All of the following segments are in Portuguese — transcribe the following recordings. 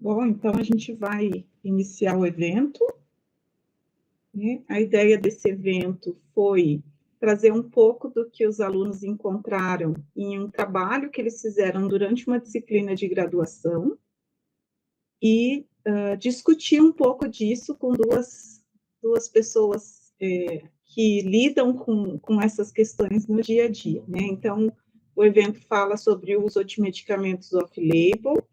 Bom, então a gente vai iniciar o evento, né? A ideia desse evento foi trazer um pouco do que os alunos encontraram em um trabalho que eles fizeram durante uma disciplina de graduação e discutir um pouco disso com duas pessoas que lidam com essas questões no dia a dia, né? Então, o evento fala sobre o uso de medicamentos off-label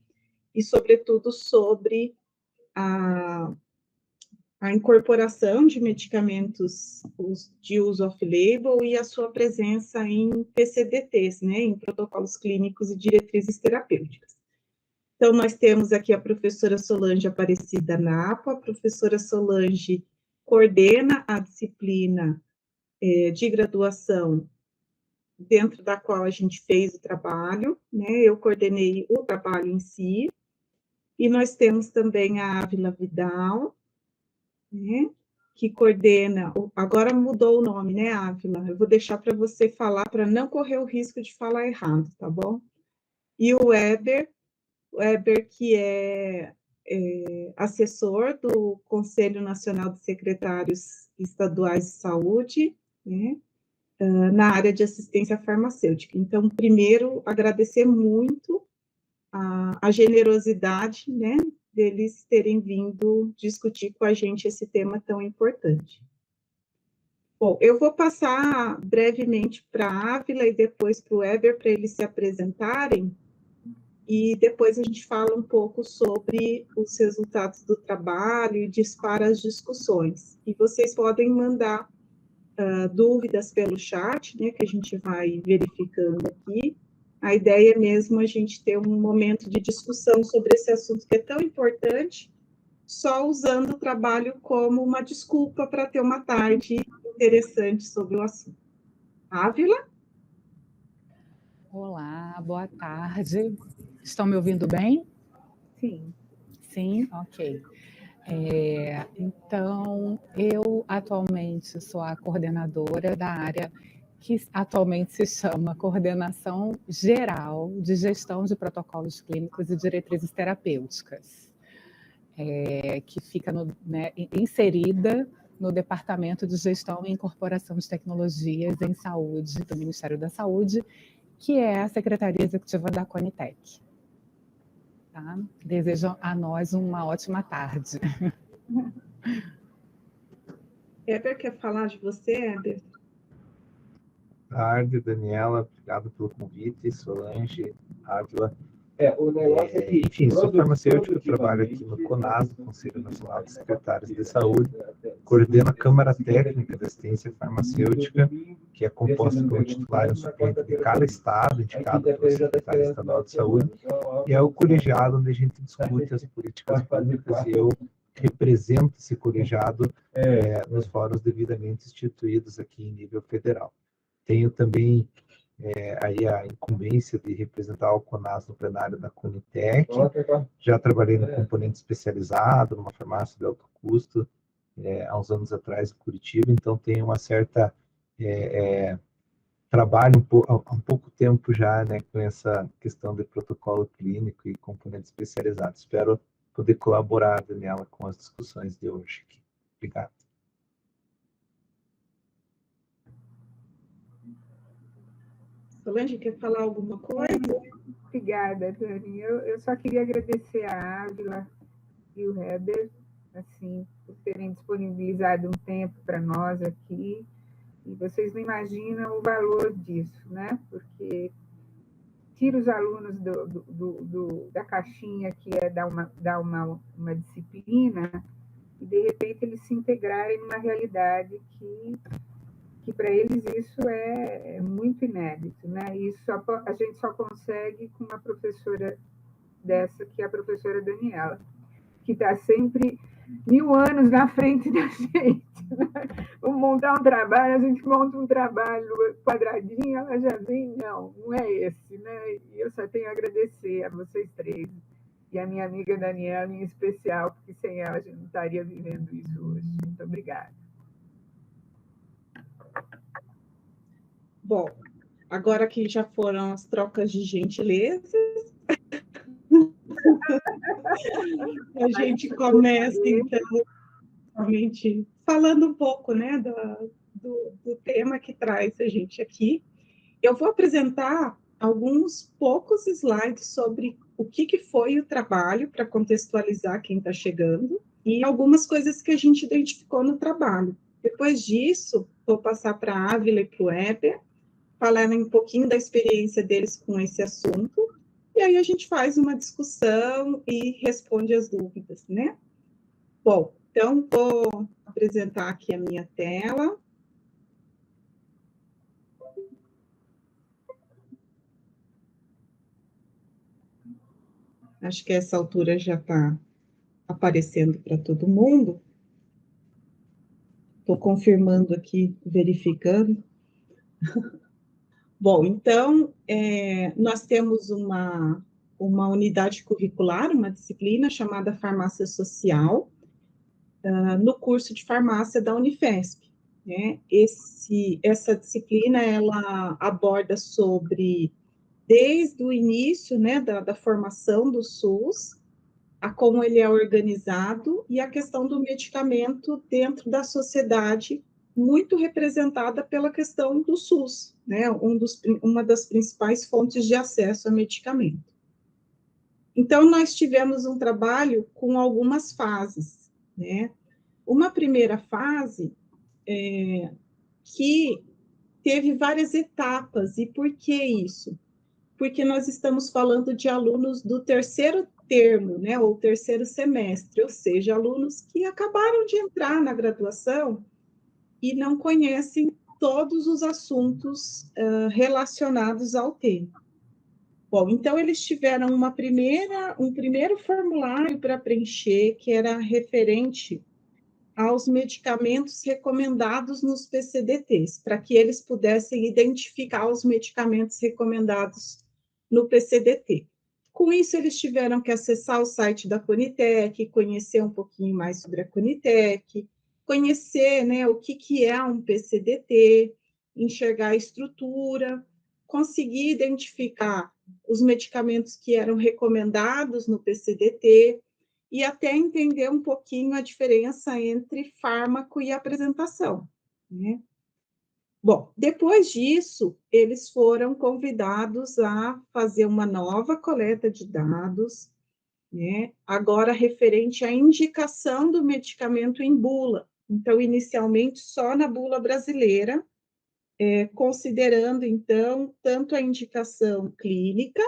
e, sobretudo, sobre a incorporação de medicamentos de uso off-label e a sua presença em PCDTs, né, em protocolos clínicos e diretrizes terapêuticas. Então, nós temos aqui a professora Solange Aparecida Napa. A professora Solange coordena a disciplina de graduação dentro da qual a gente fez o trabalho, né, eu coordenei o trabalho em si, e nós temos também a Ávila Vidal, né, que coordena, agora mudou o nome, né, Ávila? Eu vou deixar para você falar, para não correr o risco de falar errado, tá bom? E o Weber que é assessor do Conselho Nacional de Secretários Estaduais de Saúde, né, na área de assistência farmacêutica. Então, primeiro, agradecer muito a generosidade, né, deles terem vindo discutir com a gente esse tema tão importante. Bom, eu vou passar brevemente para a Ávila e depois para o Weber, para eles se apresentarem, e depois a gente fala um pouco sobre os resultados do trabalho e dispara as discussões. E vocês podem mandar dúvidas pelo chat, né, que a gente vai verificando aqui. A ideia é mesmo a gente ter um momento de discussão sobre esse assunto que é tão importante, só usando o trabalho como uma desculpa para ter uma tarde interessante sobre o assunto. Ávila? Olá, boa tarde. Estão me ouvindo bem? Sim. Sim, ok. Então, eu atualmente sou a coordenadora da área que atualmente se chama Coordenação Geral de Gestão de Protocolos Clínicos e Diretrizes Terapêuticas, que fica inserida no Departamento de Gestão e Incorporação de Tecnologias em Saúde do Ministério da Saúde, que é a Secretaria Executiva da Conitec. Tá? Desejo a nós uma ótima tarde. Heber, quer falar de você, Heber? Boa tarde, Daniela. Obrigado pelo convite. Solange, Ávila. O negócio é que, enfim, sou farmacêutico, trabalho aqui no CONAS, Conselho Nacional de Secretários de Saúde, coordeno a Câmara Técnica de Assistência Farmacêutica, que é composta por um titular e um suplente de cada estado, indicado pelo secretário estadual de saúde, e é o colegiado onde a gente discute as políticas públicas, e eu represento esse colegiado nos fóruns devidamente instituídos aqui em nível federal. Tenho também aí a incumbência de representar o CONAS no plenário da Conitec. Já trabalhei no componente especializado, numa farmácia de alto custo, há uns anos atrás em Curitiba, então tenho uma certa trabalho há um pouco tempo já, né, com essa questão de protocolo clínico e componente especializado. Espero poder colaborar, Daniela, com as discussões de hoje aqui. Obrigado. Solange, quer falar alguma coisa? Obrigada, Dani. Eu só queria agradecer a Ávila e o Heber, assim, por terem disponibilizado um tempo para nós aqui. E vocês não imaginam o valor disso, né? Porque tira os alunos da caixinha que é dar uma disciplina e, de repente, eles se integrarem numa realidade que para eles isso é muito inédito, né? E a gente só consegue com uma professora dessa, que é a professora Daniela, que está sempre 1000 anos na frente da gente. Né? Vamos montar um trabalho, a gente monta um trabalho quadradinho, ela já vem, não é esse, né? E eu só tenho a agradecer a vocês três, e a minha amiga Daniela em especial, porque sem ela a gente não estaria vivendo isso hoje. Muito obrigada. Bom, agora que já foram as trocas de gentilezas, A gente começa, então, realmente falando um pouco, né, do tema que traz a gente aqui. Eu vou apresentar alguns poucos slides sobre o que foi o trabalho, para contextualizar quem está chegando, e algumas coisas que a gente identificou no trabalho. Depois disso, vou passar para a Ávila e para o Weber, falar um pouquinho da experiência deles com esse assunto, e aí a gente faz uma discussão e responde as dúvidas, né? Bom, então vou apresentar aqui a minha tela. Acho que essa altura já está aparecendo para todo mundo. Estou confirmando aqui, verificando. Bom, então, nós temos uma unidade curricular, uma disciplina chamada Farmácia Social, no curso de farmácia da Unifesp, né? Essa disciplina, ela aborda sobre, desde o início, né, da formação do SUS, a como ele é organizado e a questão do medicamento dentro da sociedade, muito representada pela questão do SUS, né? Uma das principais fontes de acesso a medicamento. Então, nós tivemos um trabalho com algumas fases, né? Uma primeira fase que teve várias etapas, e por que isso? Porque nós estamos falando de alunos do terceiro termo, né, ou terceiro semestre, ou seja, alunos que acabaram de entrar na graduação e não conhecem todos os assuntos relacionados ao tema. Bom, então eles tiveram um primeiro formulário para preencher, que era referente aos medicamentos recomendados nos PCDTs, para que eles pudessem identificar os medicamentos recomendados no PCDT. Com isso, eles tiveram que acessar o site da Conitec, conhecer um pouquinho mais sobre a Conitec, conhecer, né, o que é um PCDT, enxergar a estrutura, conseguir identificar os medicamentos que eram recomendados no PCDT e até entender um pouquinho a diferença entre fármaco e apresentação, né? Bom, depois disso, eles foram convidados a fazer uma nova coleta de dados, né? Agora referente à indicação do medicamento em bula. Então, inicialmente, só na bula brasileira, considerando, então, tanto a indicação clínica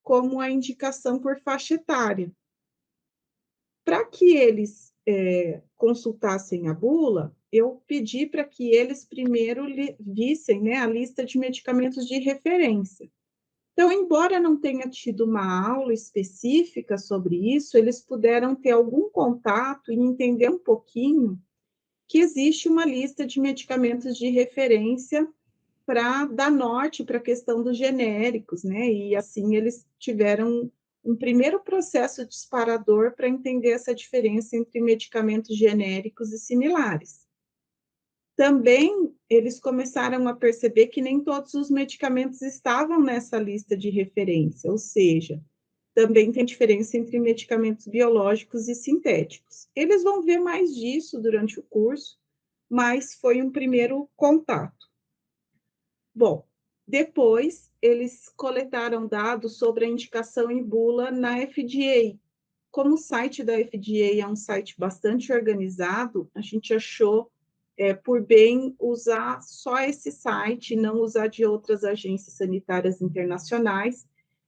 como a indicação por faixa etária. Para que eles consultassem a bula, eu pedi para que eles primeiro vissem, né, a lista de medicamentos de referência. Então, embora não tenha tido uma aula específica sobre isso, eles puderam ter algum contato e entender um pouquinho que existe uma lista de medicamentos de referência para dar norte para a questão dos genéricos, né? E assim eles tiveram um primeiro processo disparador para entender essa diferença entre medicamentos genéricos e similares. Também eles começaram a perceber que nem todos os medicamentos estavam nessa lista de referência, ou seja, também tem diferença entre medicamentos biológicos e sintéticos. Eles vão ver mais disso durante o curso, mas foi um primeiro contato. Bom, depois eles coletaram dados sobre a indicação em bula na FDA. Como o site da FDA é um site bastante organizado, a gente achou por bem usar só esse site, não usar de outras agências sanitárias internacionais,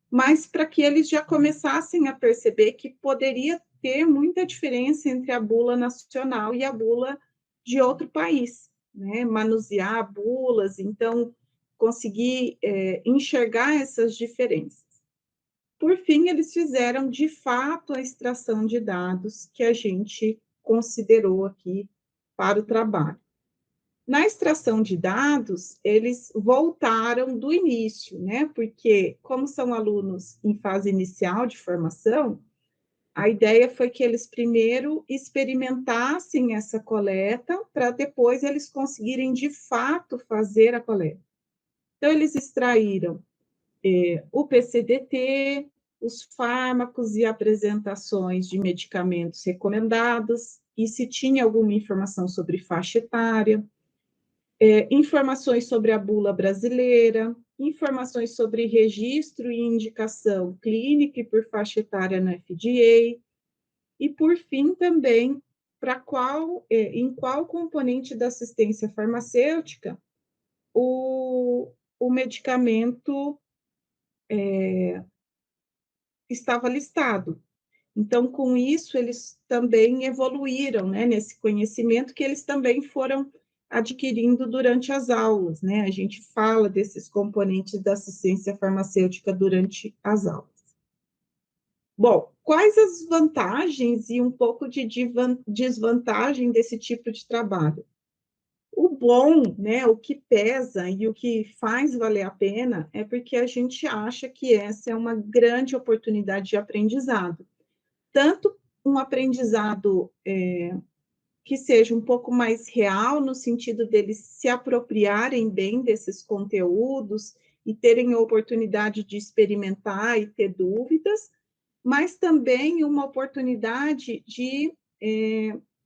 mas para que eles já começassem a perceber que poderia ter muita diferença entre a bula nacional e a bula de outro país, né? Manusear bulas, então conseguir enxergar essas diferenças. Por fim, eles fizeram, de fato, a extração de dados que a gente considerou aqui para o trabalho. Na extração de dados, eles voltaram do início, né? Porque, como são alunos em fase inicial de formação, a ideia foi que eles primeiro experimentassem essa coleta para depois eles conseguirem, de fato, fazer a coleta. Então, eles extraíram o PCDT, os fármacos e apresentações de medicamentos recomendados, e se tinha alguma informação sobre faixa etária, informações sobre a bula brasileira, informações sobre registro e indicação clínica e por faixa etária na FDA, e, por fim, também em qual componente da assistência farmacêutica o medicamento estava listado. Então, com isso, eles também evoluíram, né, nesse conhecimento que eles também foram adquirindo durante as aulas, né? A gente fala desses componentes da assistência farmacêutica durante as aulas. Bom, quais as vantagens e um pouco de desvantagem desse tipo de trabalho? O bom, né, o que pesa e o que faz valer a pena é porque a gente acha que essa é uma grande oportunidade de aprendizado. Tanto um aprendizado que seja um pouco mais real, no sentido deles se apropriarem bem desses conteúdos e terem a oportunidade de experimentar e ter dúvidas, mas também uma oportunidade de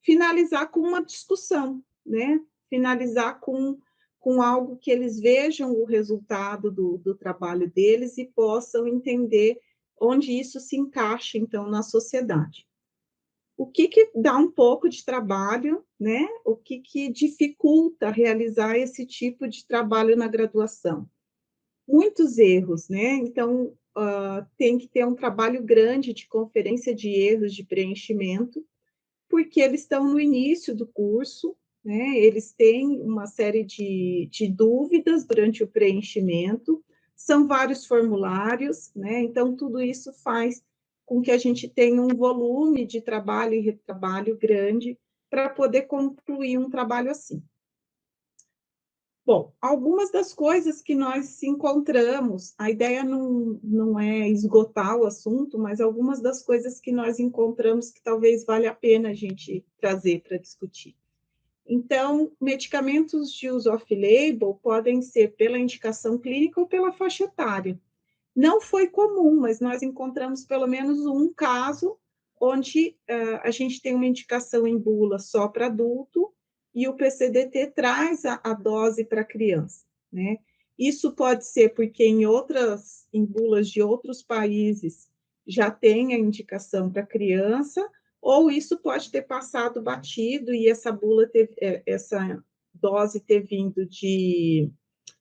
finalizar com uma discussão, né? Finalizar com algo que eles vejam o resultado do trabalho deles e possam entender onde isso se encaixa, então, na sociedade. O que dá um pouco de trabalho, né? O que dificulta realizar esse tipo de trabalho na graduação? Muitos erros, né? Então, tem que ter um trabalho grande de conferência de erros de preenchimento, porque eles estão no início do curso, né? Eles têm uma série de dúvidas durante o preenchimento, são vários formulários, né? Então, tudo isso faz com que a gente tenha um volume de trabalho e retrabalho grande para poder concluir um trabalho assim. Bom, algumas das coisas que nós encontramos, a ideia não é esgotar o assunto, mas algumas das coisas que nós encontramos que talvez valha a pena a gente trazer para discutir. Então, medicamentos de uso off-label podem ser pela indicação clínica ou pela faixa etária. Não foi comum, mas nós encontramos pelo menos um caso onde a gente tem uma indicação em bula só para adulto e o PCDT traz a dose para criança, né? Isso pode ser porque em bulas de outros países já tem a indicação para criança, ou isso pode ter passado batido e essa dose ter vindo de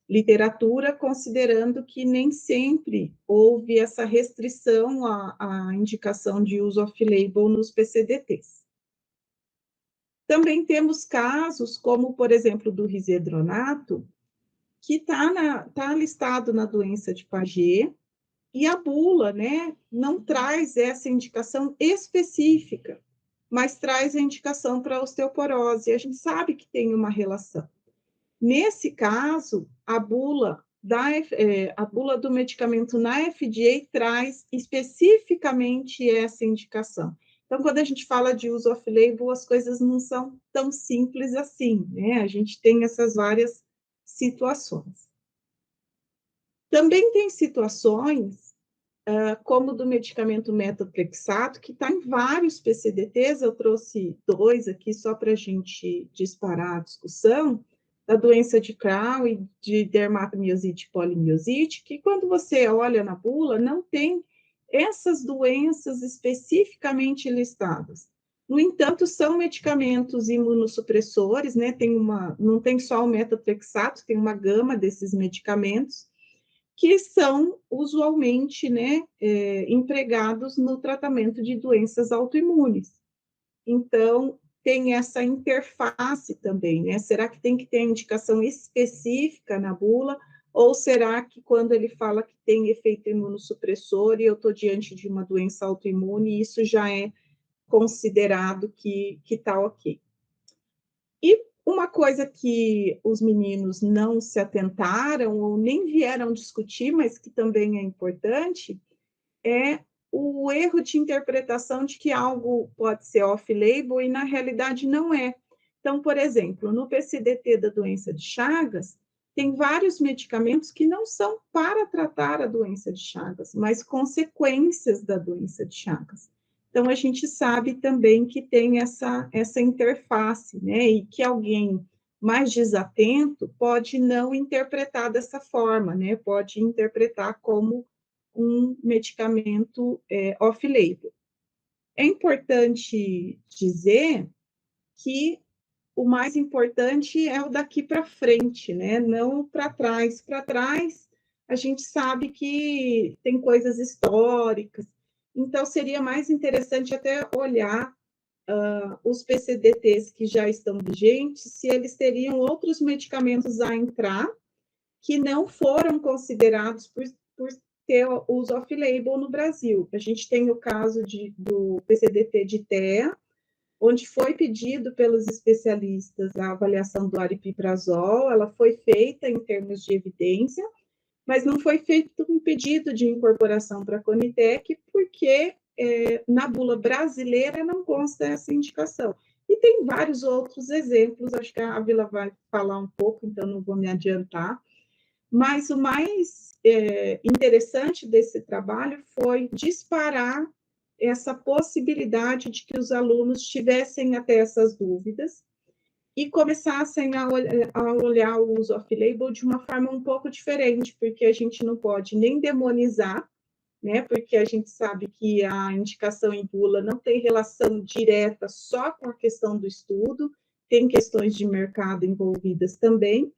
literatura, considerando que nem sempre houve essa restrição à indicação de uso off-label nos PCDTs. Também temos casos, como, por exemplo, do risedronato, que tá listado na doença de Paget, e a bula, né, não traz essa indicação específica, mas traz a indicação para osteoporose, e a gente sabe que tem uma relação. Nesse caso, a bula do medicamento na FDA traz especificamente essa indicação. Então, quando a gente fala de uso off-label, as coisas não são tão simples assim, né? A gente tem essas várias situações. Também tem situações, como do medicamento metotrexato, que está em vários PCDTs, eu trouxe 2 aqui só para a gente disparar a discussão, da doença de Crohn e de dermatomiosite polimiosite, que quando você olha na bula, não tem essas doenças especificamente listadas. No entanto, são medicamentos imunossupressores, né? Não tem só o metotrexato, tem uma gama desses medicamentos que são usualmente, né, empregados no tratamento de doenças autoimunes. Então, tem essa interface também, né? Será que tem que ter indicação específica na bula? Ou será que quando ele fala que tem efeito imunossupressor e eu estou diante de uma doença autoimune, isso já é considerado que está ok? E uma coisa que os meninos não se atentaram ou nem vieram discutir, mas que também é importante, é o erro de interpretação de que algo pode ser off-label e, na realidade, não é. Então, por exemplo, no PCDT da doença de Chagas, tem vários medicamentos que não são para tratar a doença de Chagas, mas consequências da doença de Chagas. Então, a gente sabe também que tem essa interface, né? E que alguém mais desatento pode não interpretar dessa forma, né? Pode interpretar como um medicamento off-label. É importante dizer que o mais importante é o daqui para frente, né? Não para trás. Para trás, a gente sabe que tem coisas históricas, então seria mais interessante até olhar os PCDTs que já estão vigentes, se eles teriam outros medicamentos a entrar que não foram considerados por ter uso off-label no Brasil. A gente tem o caso do PCDT de TEA, onde foi pedido pelos especialistas a avaliação do aripiprazol, ela foi feita em termos de evidência, mas não foi feito um pedido de incorporação para a Conitec, porque na bula brasileira não consta essa indicação. E tem vários outros exemplos, acho que a Ávila vai falar um pouco, então não vou me adiantar, mas o mais interessante desse trabalho foi disparar essa possibilidade de que os alunos tivessem até essas dúvidas e começassem a olhar o uso off-label de uma forma um pouco diferente, porque a gente não pode nem demonizar, né, porque a gente sabe que a indicação em bula não tem relação direta só com a questão do estudo, tem questões de mercado envolvidas também,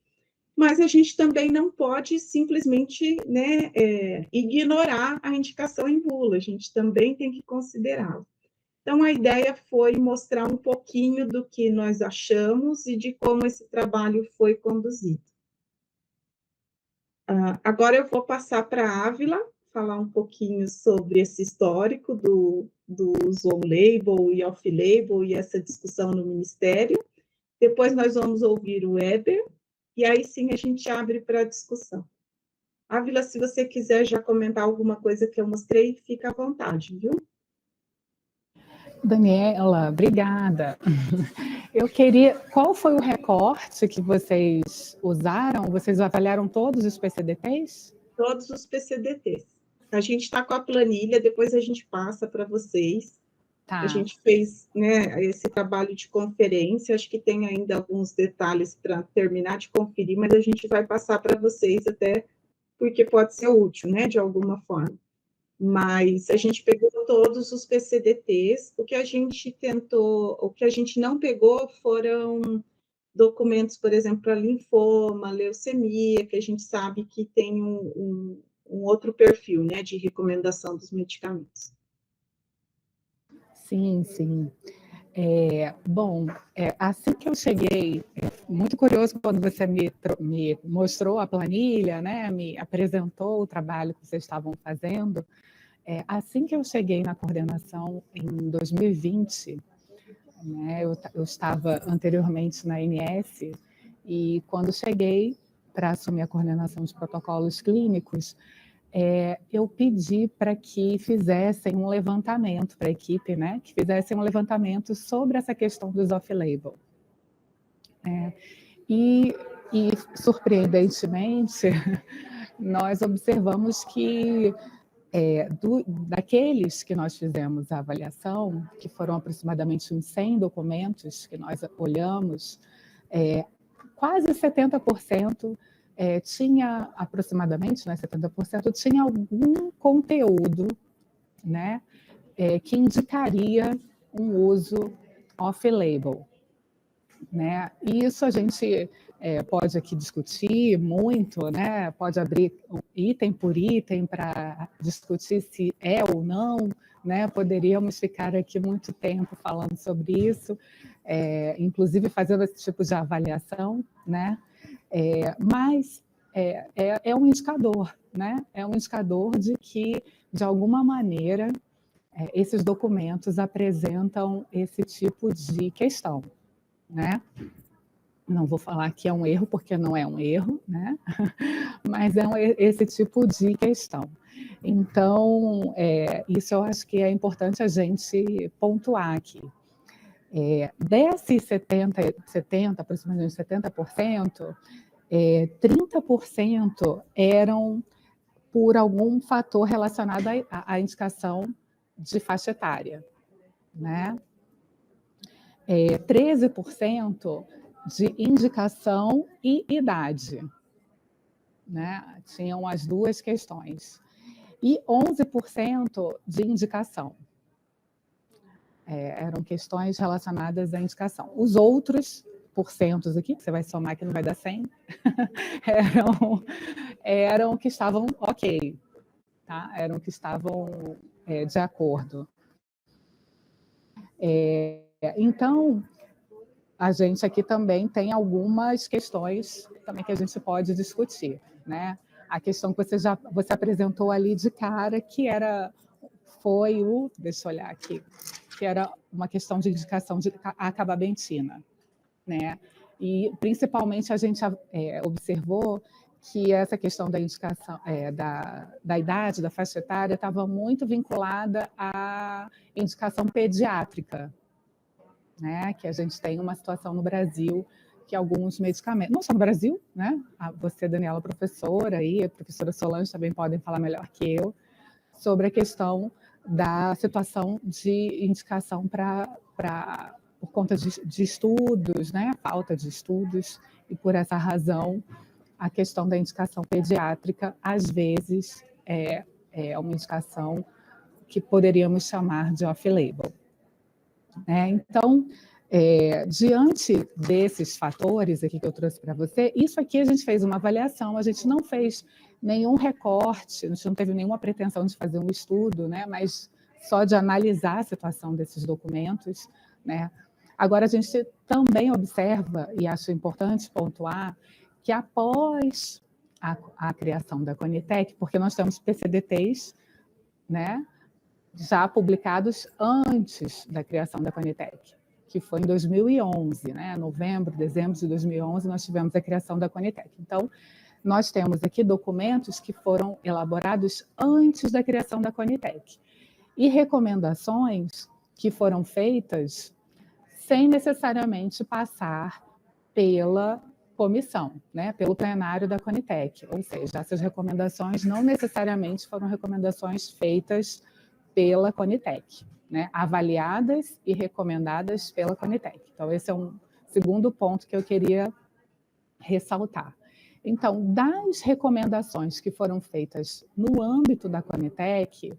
mas a gente também não pode simplesmente, né, ignorar a indicação em bula, a gente também tem que considerá-la. Então, a ideia foi mostrar um pouquinho do que nós achamos e de como esse trabalho foi conduzido. Agora eu vou passar para a Ávila, falar um pouquinho sobre esse histórico do uso on-label e off-label e essa discussão no Ministério. Depois nós vamos ouvir o Weber, e aí sim a gente abre para a discussão. Ávila, se você quiser já comentar alguma coisa que eu mostrei, fica à vontade, viu? Daniela, obrigada. Eu queria... Qual foi o recorte que vocês usaram? Vocês avaliaram todos os PCDTs? Todos os PCDTs. A gente está com a planilha, depois a gente passa para vocês. Tá. A gente fez, né, esse trabalho de conferência, acho que tem ainda alguns detalhes para terminar de conferir, mas a gente vai passar para vocês até porque pode ser útil, né, de alguma forma. Mas a gente pegou todos os PCDTs, o que a gente não pegou foram documentos, por exemplo, para linfoma, leucemia, que a gente sabe que tem um outro perfil, né, de recomendação dos medicamentos. Sim, sim. Bom, assim que eu cheguei, muito curioso quando você me mostrou a planilha, né, me apresentou o trabalho que vocês estavam fazendo. Assim que eu cheguei na coordenação em 2020, né, eu estava anteriormente na ANS, e quando cheguei para assumir a coordenação de protocolos clínicos, eu pedi para que fizessem um levantamento, para a equipe, né, que fizessem um levantamento sobre essa questão dos off-label. E, surpreendentemente, nós observamos que daqueles que nós fizemos a avaliação, que foram aproximadamente uns 100 documentos que nós olhamos, quase 70% tinha aproximadamente, né, 70% tinha algum conteúdo, né, que indicaria um uso off-label, né? E isso a gente pode aqui discutir muito, né? Pode abrir item por item para discutir se é ou não, né? Poderíamos ficar aqui muito tempo falando sobre isso, inclusive fazendo esse tipo de avaliação, né? Mas é um indicador, né? É um indicador de que, de alguma maneira, esses documentos apresentam esse tipo de questão, né? Não vou falar que é um erro, porque não é um erro, né? Mas esse tipo de questão. Então, isso eu acho que é importante a gente pontuar aqui. Desses 70, aproximadamente 70%, 30% eram por algum fator relacionado à indicação de faixa etária, né? 13% de indicação e idade, né? Tinham as duas questões. E 11% de indicação. Eram questões relacionadas à indicação. Os outros porcentos aqui, que você vai somar que não vai dar 100, eram que estavam ok, tá? Eram que estavam de acordo. Então, a gente aqui também tem algumas questões também que a gente pode discutir, né? A questão que você apresentou ali de cara, que foi deixa eu olhar aqui, que era uma questão de indicação de acababentina, né? E principalmente a gente observou que essa questão da indicação da idade, da faixa etária, estava muito vinculada à indicação pediátrica, né? Que a gente tem uma situação no Brasil que alguns medicamentos, não só no Brasil, né? Você, Daniela, professora, e a professora Solange também podem falar melhor que eu, sobre a questão da situação de indicação por conta de estudos, né? Falta de estudos, e por essa razão a questão da indicação pediátrica, às vezes, é uma indicação que poderíamos chamar de off-label. Então, diante desses fatores aqui que eu trouxe para você, isso aqui a gente fez uma avaliação, a gente não fez nenhum recorte, a gente não teve nenhuma pretensão de fazer um estudo, né, mas só de analisar a situação desses documentos, né. Agora, a gente também observa, e acho importante pontuar, que após a criação da Conitec, porque nós temos PCDTs, né, já publicados antes da criação da Conitec, que foi em 2011, né? Novembro, dezembro de 2011, nós tivemos a criação da Conitec. Então, nós temos aqui documentos que foram elaborados antes da criação da Conitec e recomendações que foram feitas sem necessariamente passar pela comissão, né? Pelo plenário da Conitec, ou seja, essas recomendações não necessariamente foram recomendações feitas pela Conitec, né? Avaliadas e recomendadas pela Conitec. Então, esse é um segundo ponto que eu queria ressaltar. Então, das recomendações que foram feitas no âmbito da Conitec,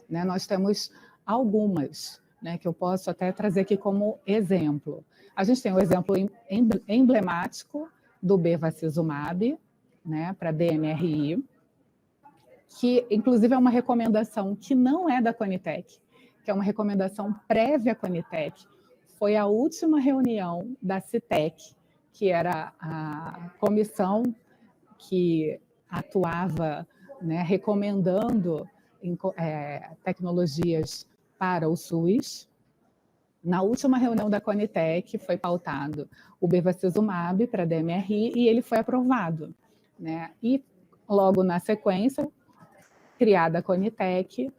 né, nós temos algumas, né, que eu posso até trazer aqui como exemplo. A gente tem o exemplo emblemático do bevacizumab, né, para DMRI, que, inclusive, é uma recomendação que não é da Conitec, que é uma recomendação prévia à Conitec. Foi a última reunião da CITEC, que era a comissão que atuava, né, recomendando tecnologias para o SUS. Na última reunião da Conitec foi pautado o bevacizumab para DMRI e ele foi aprovado, né? E logo na sequência, criada a Conitec,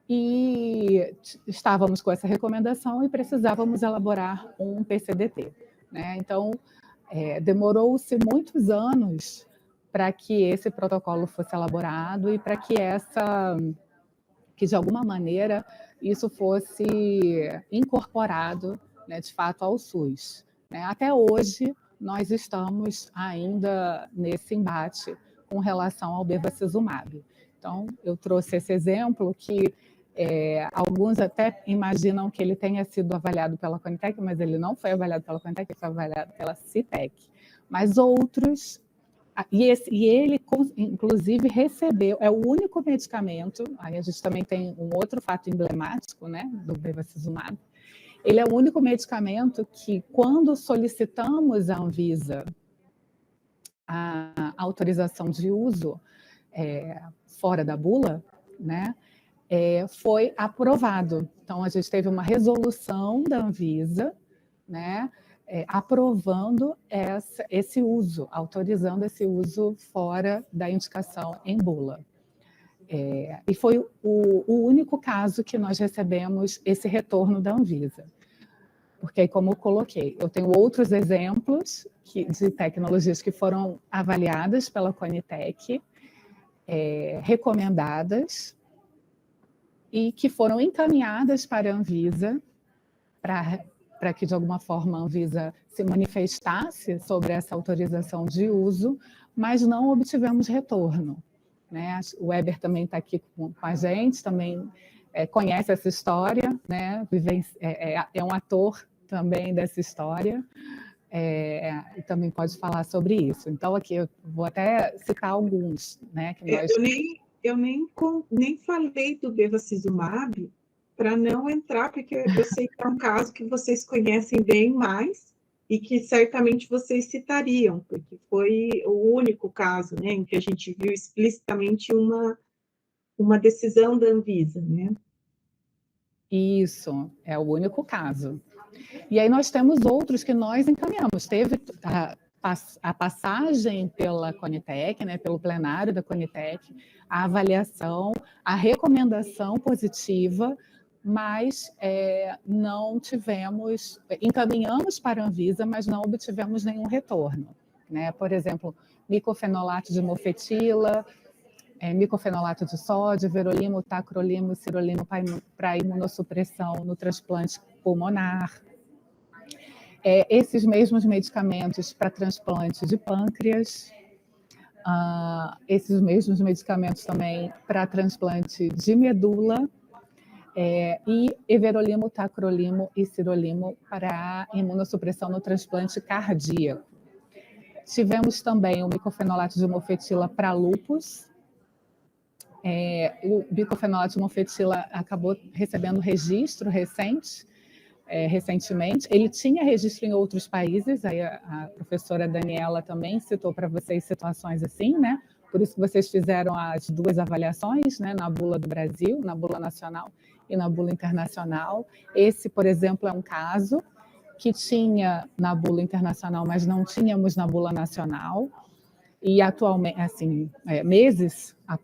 e estávamos com essa recomendação e precisávamos elaborar um PCDT, né? Então, demorou-se muitos anos para que esse protocolo fosse elaborado e para que de alguma maneira isso fosse incorporado, né, de fato ao SUS, né? Até hoje nós estamos ainda nesse embate com relação ao bevacizumab. Então, eu trouxe esse exemplo que alguns até imaginam que ele tenha sido avaliado pela Conitec, mas ele não foi avaliado pela Conitec, ele foi avaliado pela CITEC. Mas outros, e ele, inclusive, recebeu, é o único medicamento, aí a gente também tem um outro fato emblemático, né, do bevacizumab, ele é o único medicamento que, quando solicitamos à Anvisa a autorização de uso fora da bula, né, foi aprovado. Então, a gente teve uma resolução da Anvisa, né, aprovando esse uso, autorizando esse uso fora da indicação em bula. E foi o único caso que nós recebemos esse retorno da Anvisa. Porque, como eu coloquei, eu tenho outros exemplos de tecnologias que foram avaliadas pela Conitec, recomendadas, e que foram encaminhadas para a Anvisa, para que, de alguma forma, a Anvisa se manifestasse sobre essa autorização de uso, mas não obtivemos retorno, né? O Weber também está aqui com a gente, também conhece essa história, né? É um ator também dessa história, e também pode falar sobre isso. Então, aqui eu vou até citar alguns, né? Que nós... Eu nem falei do bevacizumab para não entrar, porque eu sei que é um caso que vocês conhecem bem mais e que certamente vocês citariam, porque foi o único caso, né, em que a gente viu explicitamente uma decisão da Anvisa, né? Isso, é o único caso. E aí nós temos outros que nós encaminhamos. Teve a passagem pela Conitec, né, pelo plenário da Conitec, a avaliação, a recomendação positiva, mas não tivemos, encaminhamos para a Anvisa, mas não obtivemos nenhum retorno, né? Por exemplo, micofenolato de mofetila, micofenolato de sódio, verolimo, tacrolimo, sirolimo para imunossupressão no transplante pulmonar. Esses mesmos medicamentos para transplante de pâncreas, esses mesmos medicamentos também para transplante de medula, e everolimo, tacrolimo e sirolimo para imunossupressão no transplante cardíaco. Tivemos também o micofenolato de mofetila para lúpus. O micofenolato de mofetila acabou recebendo registro recentemente. Ele tinha registro em outros países, aí a professora Daniela também citou para vocês situações assim, né? Por isso que vocês fizeram as duas avaliações, né? Na bula do Brasil, na bula nacional e na bula internacional. Esse, por exemplo, é um caso que tinha na bula internacional, mas não tínhamos na bula nacional. E atualmente, assim, há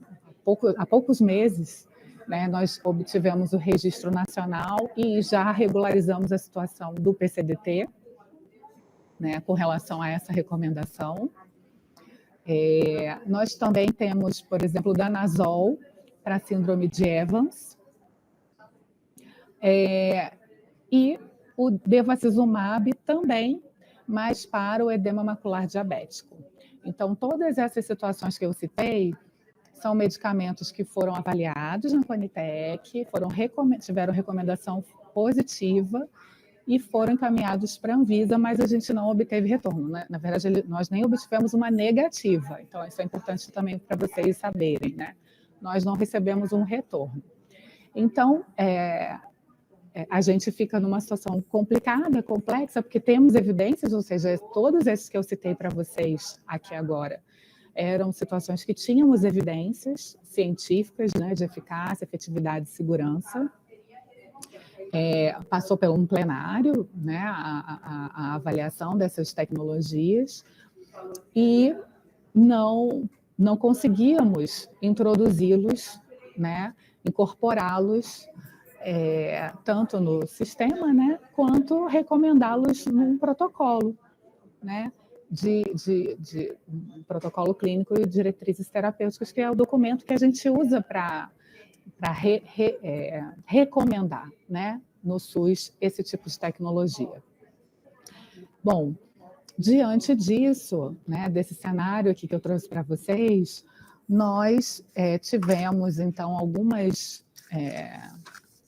poucos meses, né, nós obtivemos o registro nacional e já regularizamos a situação do PCDT, né, com relação a essa recomendação. Nós também temos, por exemplo, o danazol para a síndrome de Evans, e o bevacizumab também, mas para o edema macular diabético. Então, todas essas situações que eu citei são medicamentos que foram avaliados na Conitec, tiveram recomendação positiva e foram encaminhados para a Anvisa, mas a gente não obteve retorno, né? Na verdade, nós nem obtivemos uma negativa. Então, isso é importante também para vocês saberem, né? Nós não recebemos um retorno. Então, a gente fica numa situação complicada, complexa, porque temos evidências, ou seja, todos esses que eu citei para vocês aqui agora, eram situações que tínhamos evidências científicas, né, de eficácia, efetividade e segurança. Passou por um plenário, né, a avaliação dessas tecnologias, e não conseguíamos introduzi-los, né, incorporá-los tanto no sistema, né, quanto recomendá-los num protocolo, né, de um protocolo clínico e diretrizes terapêuticas, que é o documento que a gente usa para recomendar, né, no SUS esse tipo de tecnologia. Bom, diante disso, né, desse cenário aqui que eu trouxe para vocês, nós tivemos, então, algumas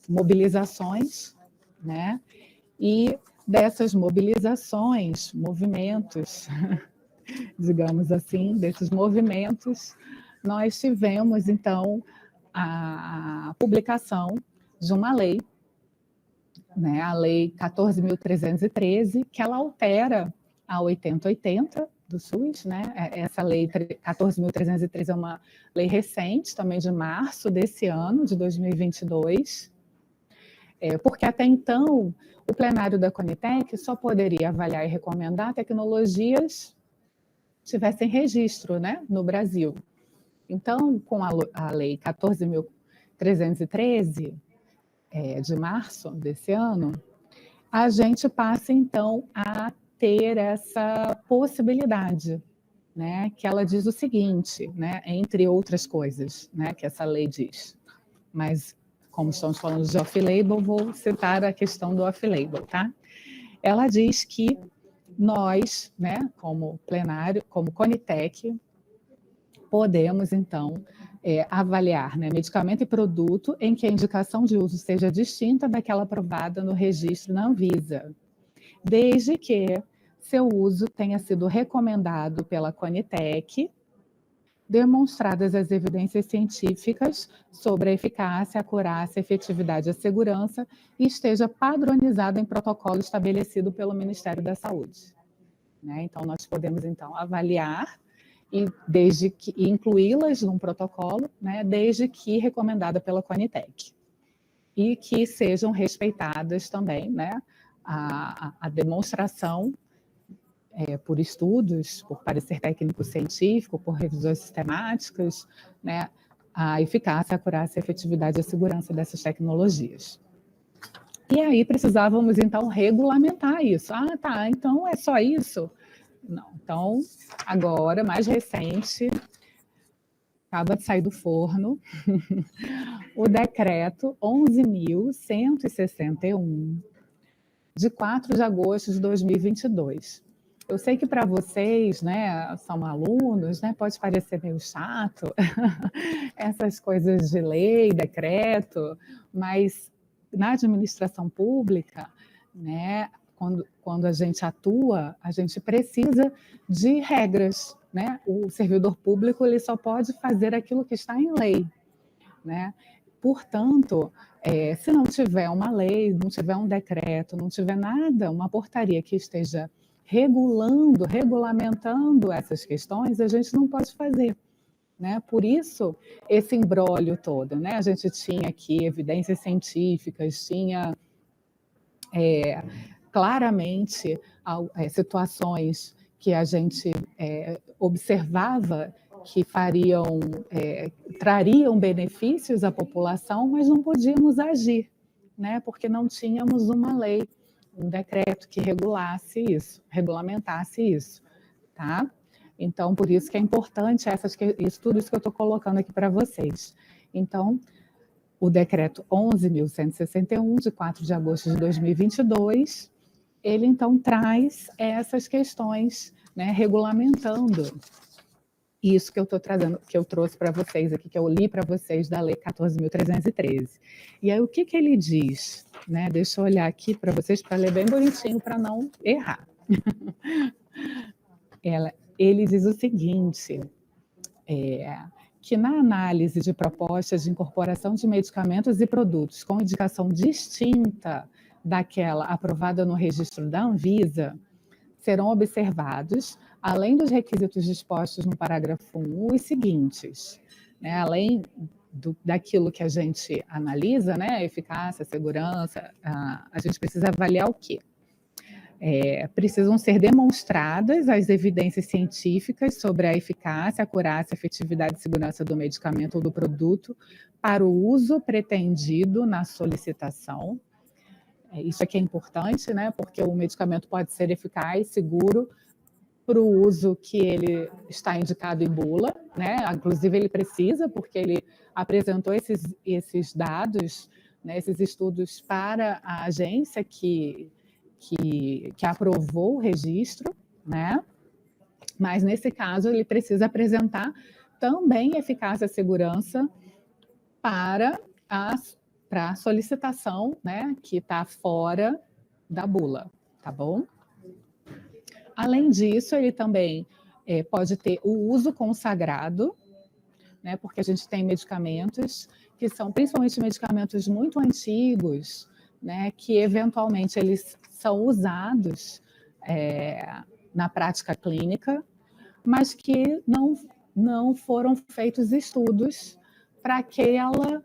mobilizações, né, e dessas mobilizações, movimentos, digamos assim, desses movimentos, nós tivemos, então, a publicação de uma lei, né, a Lei 14.313, que ela altera a 8080 do SUS, né? Essa Lei 14.313 é uma lei recente, também de março desse ano, de 2022, porque até então o plenário da Conitec só poderia avaliar e recomendar tecnologias que tivessem registro, né, no Brasil. Então, com a Lei 14.313, de março desse ano, a gente passa, então, a ter essa possibilidade, né, que ela diz o seguinte, né, entre outras coisas, né, que essa lei diz. Mas, como estamos falando de off-label, vou citar a questão do off-label, tá? Ela diz que nós, né, como plenário, como Conitec, podemos, então, avaliar, né, medicamento e produto em que a indicação de uso seja distinta daquela aprovada no registro na Anvisa, desde que seu uso tenha sido recomendado pela Conitec, demonstradas as evidências científicas sobre a eficácia, acurácia, efetividade e segurança e esteja padronizado em protocolo estabelecido pelo Ministério da Saúde. Né? Então, nós podemos, então, avaliar e incluí-las num protocolo, né, desde que recomendada pela Conitec. E que sejam respeitadas também, né, a demonstração por estudos, por parecer técnico-científico, por revisões sistemáticas, né, a eficácia, a acurácia, a efetividade e a segurança dessas tecnologias. E aí precisávamos, então, regulamentar isso. Ah, tá, então é só isso? Não. Então, agora, mais recente, acaba de sair do forno, o decreto 11.161, de 4 de agosto de 2022. Eu sei que para vocês, né, são alunos, né, pode parecer meio chato essas coisas de lei, decreto, mas na administração pública, né, quando a gente atua, a gente precisa de regras, né? O servidor público ele só pode fazer aquilo que está em lei, né? Portanto, se não tiver uma lei, não tiver um decreto, não tiver nada, uma portaria que esteja regulamentando essas questões, a gente não pode fazer. Né? Por isso, esse imbróglio todo. Né? A gente tinha aqui evidências científicas, tinha claramente situações que a gente observava que trariam benefícios à população, mas não podíamos agir, né? Porque não tínhamos uma lei, um decreto que regulamentasse isso, tá? Então, por isso que é importante tudo isso que eu estou colocando aqui para vocês. Então, o decreto 11.161, de 4 de agosto de 2022, ele, então, traz essas questões, né, regulamentando isso que eu estou trazendo, que eu trouxe para vocês aqui, que eu li para vocês da Lei 14.313. E aí, o que ele diz? Né? Deixa eu olhar aqui para vocês, para ler bem bonitinho, para não errar. Ele diz o seguinte, que na análise de propostas de incorporação de medicamentos e produtos com indicação distinta daquela aprovada no registro da Anvisa, serão observados, além dos requisitos dispostos no parágrafo 1, os seguintes, né? Além daquilo que a gente analisa, né? A eficácia, a segurança, a gente precisa avaliar o quê? Precisam ser demonstradas as evidências científicas sobre a eficácia, acurácia, efetividade e segurança do medicamento ou do produto para o uso pretendido na solicitação. Isso aqui é importante, né? Porque o medicamento pode ser eficaz, seguro, para o uso que ele está indicado em bula, né? Inclusive ele precisa, porque ele apresentou esses dados, né? Esses estudos para a agência que aprovou o registro, né? Mas, nesse caso, ele precisa apresentar também eficácia e segurança para a solicitação, né, que está fora da bula, tá bom? Além disso, ele também pode ter o uso consagrado, né, porque a gente tem medicamentos que são principalmente medicamentos muito antigos, né, que eventualmente eles são usados na prática clínica, mas que não foram feitos estudos para aquela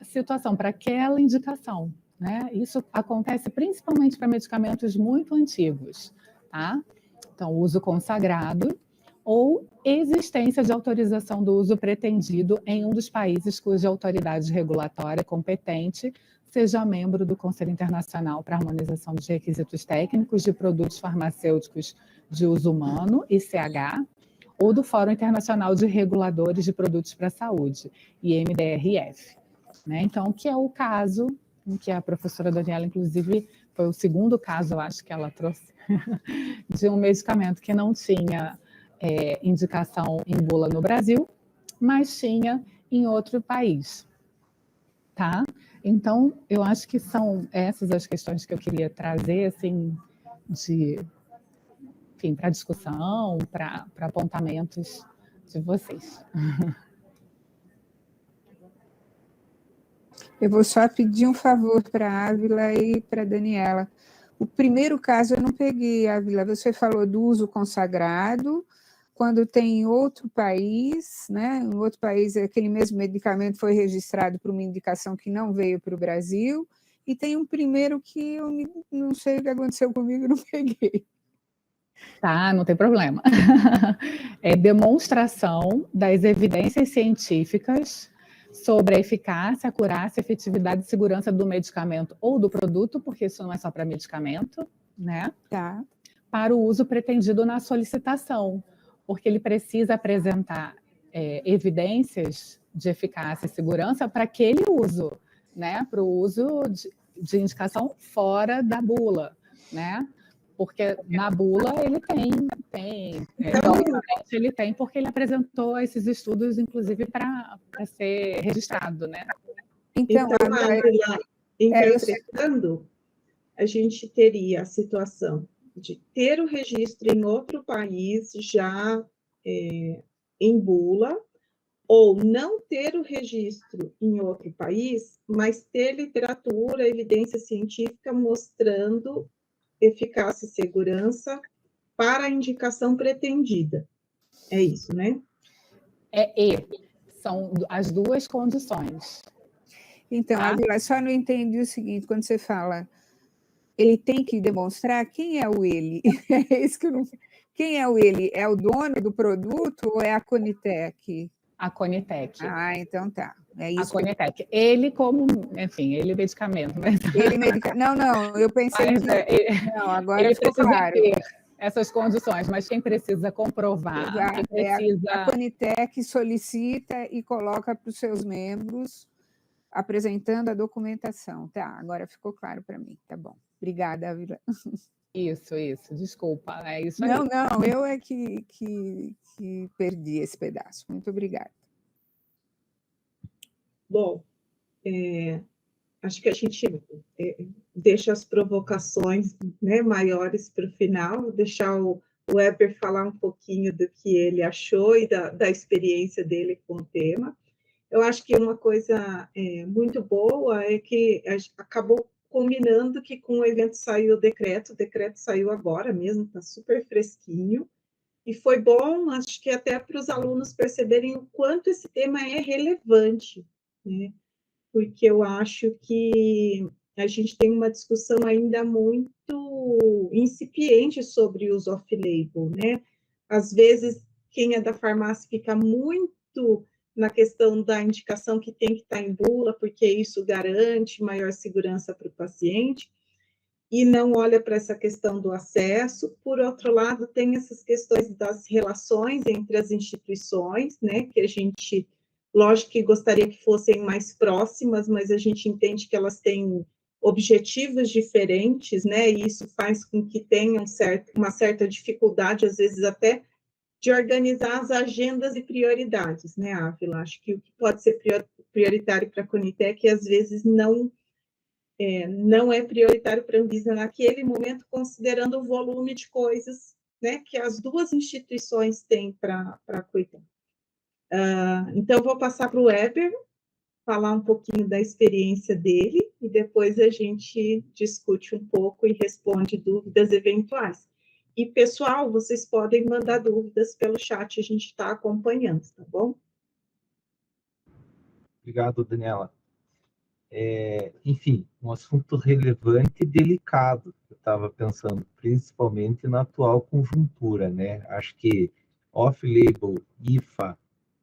situação, para aquela indicação. Né? Isso acontece principalmente para medicamentos muito antigos. Tá? Então, uso consagrado ou existência de autorização do uso pretendido em um dos países cuja autoridade regulatória competente seja membro do Conselho Internacional para a Harmonização dos Requisitos Técnicos de Produtos Farmacêuticos de Uso Humano, ICH, ou do Fórum Internacional de Reguladores de Produtos para a Saúde, IMDRF. Né? Então, que é o caso em que a professora Daniela, inclusive, foi o segundo caso, eu acho, que ela trouxe, de um medicamento que não tinha indicação em bula no Brasil, mas tinha em outro país. Tá? Então, eu acho que são essas as questões que eu queria trazer, assim, para discussão, para apontamentos de vocês. Eu vou só pedir um favor para a Ávila e para a Daniela. O primeiro caso eu não peguei, Ávila. Você falou do uso consagrado, quando tem em outro país, né? Em outro país, aquele mesmo medicamento foi registrado por uma indicação que não veio para o Brasil, e tem um primeiro que eu não sei o que aconteceu comigo, não peguei. Tá, não tem problema. É demonstração das evidências científicas sobre a eficácia, acurácia, efetividade e segurança do medicamento ou do produto, porque isso não é só para medicamento, né? Tá. Para o uso pretendido na solicitação, porque ele precisa apresentar evidências de eficácia e segurança para aquele uso, né? Para o uso de indicação fora da bula, né? Porque na bula ele ele tem porque ele apresentou esses estudos, inclusive, para ser registrado, né? Então interpretando, a gente teria a situação de ter o registro em outro país já em bula, ou não ter o registro em outro país, mas ter literatura, evidência científica mostrando eficácia e segurança para a indicação pretendida. É isso, né? São as duas condições. Então, Ávila, só não entendi o seguinte, quando você fala, ele tem que demonstrar quem é o ele. É isso que eu não... Quem é o ele? É o dono do produto ou é a Conitec? A Conitec. Ah, então tá. É isso. A Conitec. Ele como, enfim, ele medicamento. Mas... Não, eu pensei não, agora ele ficou precisa claro. ter essas condições, mas quem precisa comprovar... A Conitec solicita e coloca para os seus membros, apresentando a documentação. Tá, agora ficou claro para mim. Tá bom. Obrigada, Ávila. Isso, desculpa. É isso aí. Não, eu é que perdi esse pedaço. Muito obrigada. Bom, acho que a gente deixa as provocações, né, maiores para o final, vou deixar o Weber falar um pouquinho do que ele achou e da experiência dele com o tema. Eu acho que uma coisa muito boa é que acabou combinando que com o evento saiu o decreto saiu agora mesmo, está super fresquinho, e foi bom, acho que até para os alunos perceberem o quanto esse tema é relevante, né? Porque eu acho que a gente tem uma discussão ainda muito incipiente sobre uso off-label, né? Às vezes, quem é da farmácia fica muito na questão da indicação que tem que estar em bula, porque isso garante maior segurança para o paciente, e não olha para essa questão do acesso. Por outro lado, tem essas questões das relações entre as instituições, né, que a gente, lógico que gostaria que fossem mais próximas, mas a gente entende que elas têm objetivos diferentes, né, e isso faz com que tenham uma certa dificuldade, às vezes até de organizar as agendas e prioridades, né, Ávila? Acho que o que pode ser prioritário para a Conitec, às vezes, não é prioritário para a Anvisa naquele momento, considerando o volume de coisas, né, que as duas instituições têm para cuidar. Então, eu vou passar para o Weber, falar um pouquinho da experiência dele, e depois a gente discute um pouco e responde dúvidas eventuais. E, pessoal, vocês podem mandar dúvidas pelo chat, a gente está acompanhando, tá bom? Obrigado, Daniela. Enfim, um assunto relevante e delicado, eu estava pensando, principalmente na atual conjuntura, né? Acho que off-label, IFA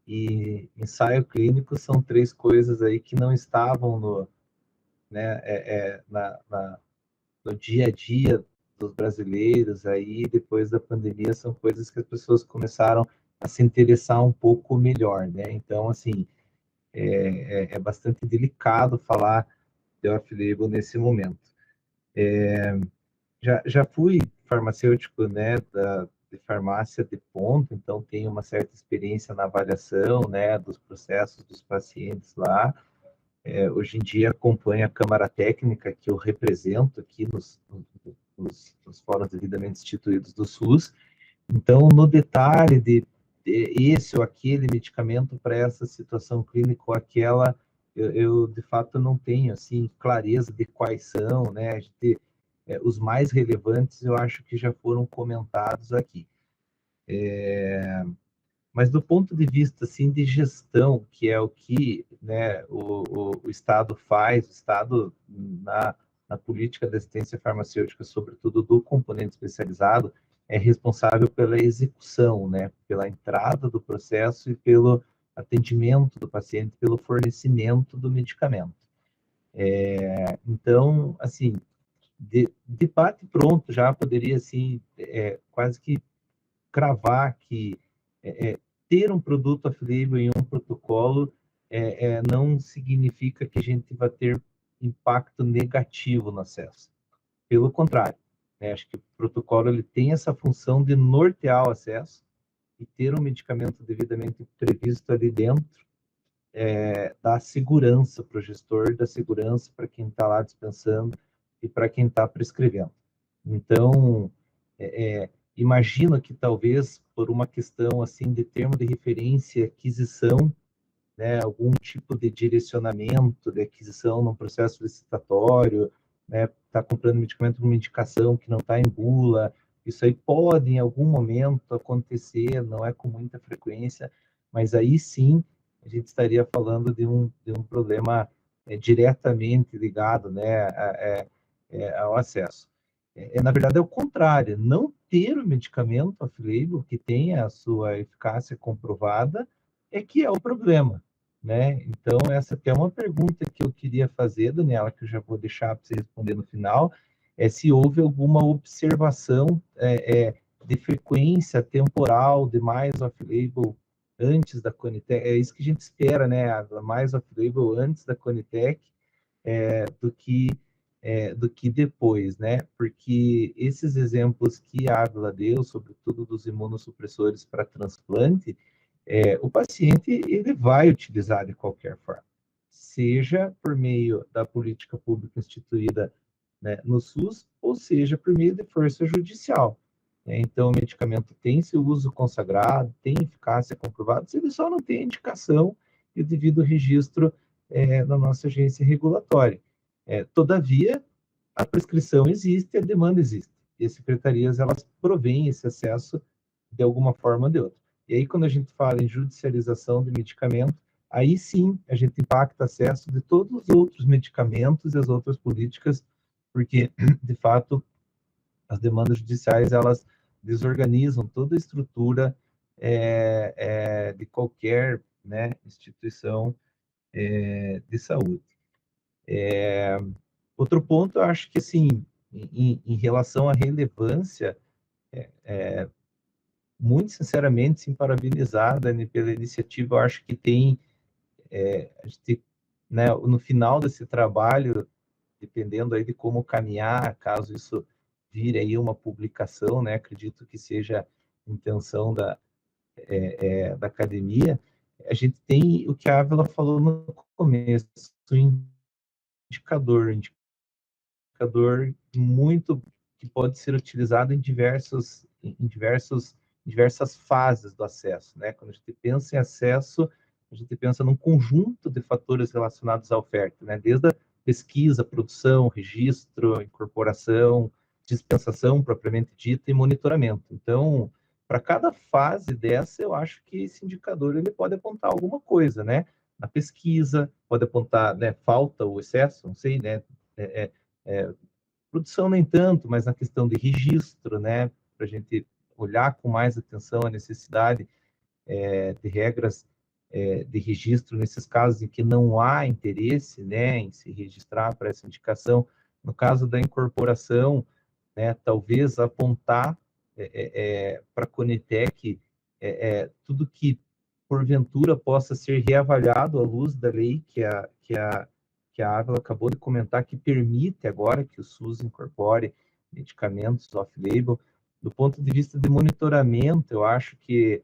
e ensaio clínico são três coisas aí que não estavam né, no dia a dia dos brasileiros aí, depois da pandemia, são coisas que as pessoas começaram a se interessar um pouco melhor, né? Então, assim, é bastante delicado falar de off-label nesse momento. Já fui farmacêutico, né, de farmácia de ponta, então tenho uma certa experiência na avaliação, né, dos processos dos pacientes lá. Hoje em dia acompanho a Câmara Técnica que eu represento aqui nos fóruns devidamente instituídos do SUS. Então, no detalhe de esse ou aquele medicamento para essa situação clínica ou aquela, eu de fato não tenho assim clareza de quais são, né? A gente, os mais relevantes eu acho que já foram comentados aqui. Mas do ponto de vista assim de gestão, que é o que, né, o Estado faz, o Estado na política de assistência farmacêutica, sobretudo do componente especializado, é responsável pela execução, né, pela entrada do processo e pelo atendimento do paciente, pelo fornecimento do medicamento. Então, assim, de bate pronto já poderia assim quase que cravar que ter um produto off-label em um protocolo não significa que a gente vai ter impacto negativo no acesso. Pelo contrário, né? Acho que o protocolo ele tem essa função de nortear o acesso e ter um medicamento devidamente previsto ali dentro dá segurança para o gestor, dá segurança para quem está lá dispensando e para quem está prescrevendo. Então, imagino que talvez por uma questão assim de termo de referência, aquisição, né, algum tipo de direcionamento de aquisição num processo licitatório, né, está comprando medicamento por uma indicação que não está em bula, isso aí pode em algum momento acontecer, não é com muita frequência, mas aí sim a gente estaria falando de um problema diretamente ligado, né, ao acesso. Na verdade, é o contrário. Não ter o medicamento off-label que tenha a sua eficácia comprovada é que é o problema, né? Então, essa aqui é uma pergunta que eu queria fazer, Daniela, que eu já vou deixar para você responder no final, se houve alguma observação de frequência temporal de mais off-label antes da Conitec. É isso que a gente espera, né? Mais off-label antes da Conitec do que depois, né? Porque esses exemplos que a Ávila deu, sobretudo dos imunossupressores para transplante, o paciente ele vai utilizar de qualquer forma, seja por meio da política pública instituída, né, no SUS, ou seja por meio de força judicial. Então, o medicamento tem seu uso consagrado, tem eficácia comprovada, ele só não tem indicação e o devido registro na nossa agência regulatória. Todavia, a prescrição existe, a demanda existe. E as secretarias, elas provêm esse acesso de alguma forma ou de outra. E aí, quando a gente fala em judicialização de medicamento, aí sim a gente impacta acesso de todos os outros medicamentos e as outras políticas, porque, de fato, as demandas judiciais, elas desorganizam toda a estrutura de qualquer, né, instituição de saúde. Outro ponto, eu acho que, assim, em relação à relevância, muito sinceramente, sim, parabenizar, Dani, pela iniciativa. Eu acho que tem, a gente, né, no final desse trabalho, dependendo aí de como caminhar, caso isso vire aí uma publicação, né, acredito que seja a intenção da academia, a gente tem o que a Ávila falou no começo, o indicador muito que pode ser utilizado em diversas fases do acesso, né? Quando a gente pensa em acesso, a gente pensa num conjunto de fatores relacionados à oferta, né? Desde a pesquisa, produção, registro, incorporação, dispensação propriamente dita e monitoramento. Então, para cada fase dessa, eu acho que esse indicador ele pode apontar alguma coisa, né? Na pesquisa, pode apontar, né, falta ou excesso, não sei, né? Produção nem tanto, mas na questão de registro, né? Para a gente olhar com mais atenção a necessidade de regras de registro nesses casos em que não há interesse, né, em se registrar para essa indicação. No caso da incorporação, né, talvez apontar para a Conitec tudo que porventura possa ser reavaliado à luz da lei que a Ávila acabou de comentar, que permite agora que o SUS incorpore medicamentos off-label. Do ponto de vista de monitoramento, eu acho que